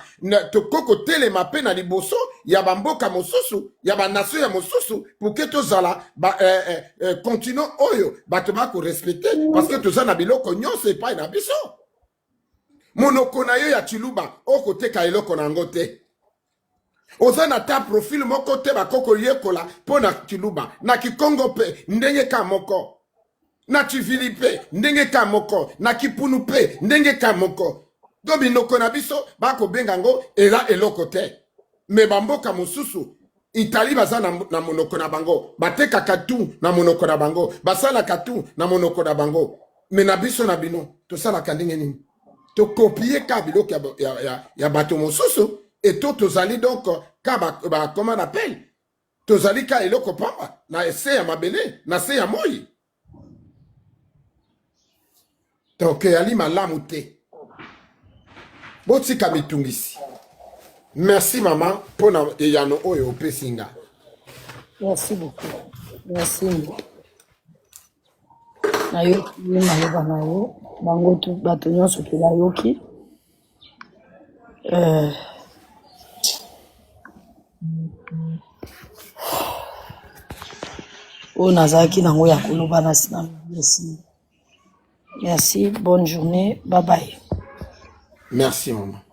toko kotelema pe na liboso ya bamboka mosusu ya banation ya mosusu pour que tozala continent oyo bato bako respecter parce que toza na biloko nyonso epai na biso monoko na yo ya chiluba okoteka eloko nango te oza na ta profil moko te bakoko yekola po na chiluba na kikongo pe ndenge ka moko na chivili pe ndenge ka moko na kipunu pe ndenge ka moko do binoko na biso bako benga ngo ela eloko te me bamboka mosusu Italie baza na monoko na bango bateka katu na monoko na bango basala katu na monoko na bango me na biso na bino tosala kandenge nini to copier ka biloko ya bato mosusu et tout tozali donc comment on appelle tozali ka eloko pamba na ese ya mabele na se ya moi donc yali malamu te botika mitungisi. Merci maman pour na eyano oyo opesinga. Merci beaucoup. Merci. Nayoki naloba na yo bango tu bato nyonso mpe nayoki oyo nazalaki nango ya koloba na nsima. Merci. Merci, bonne journée, bye bye. Merci maman.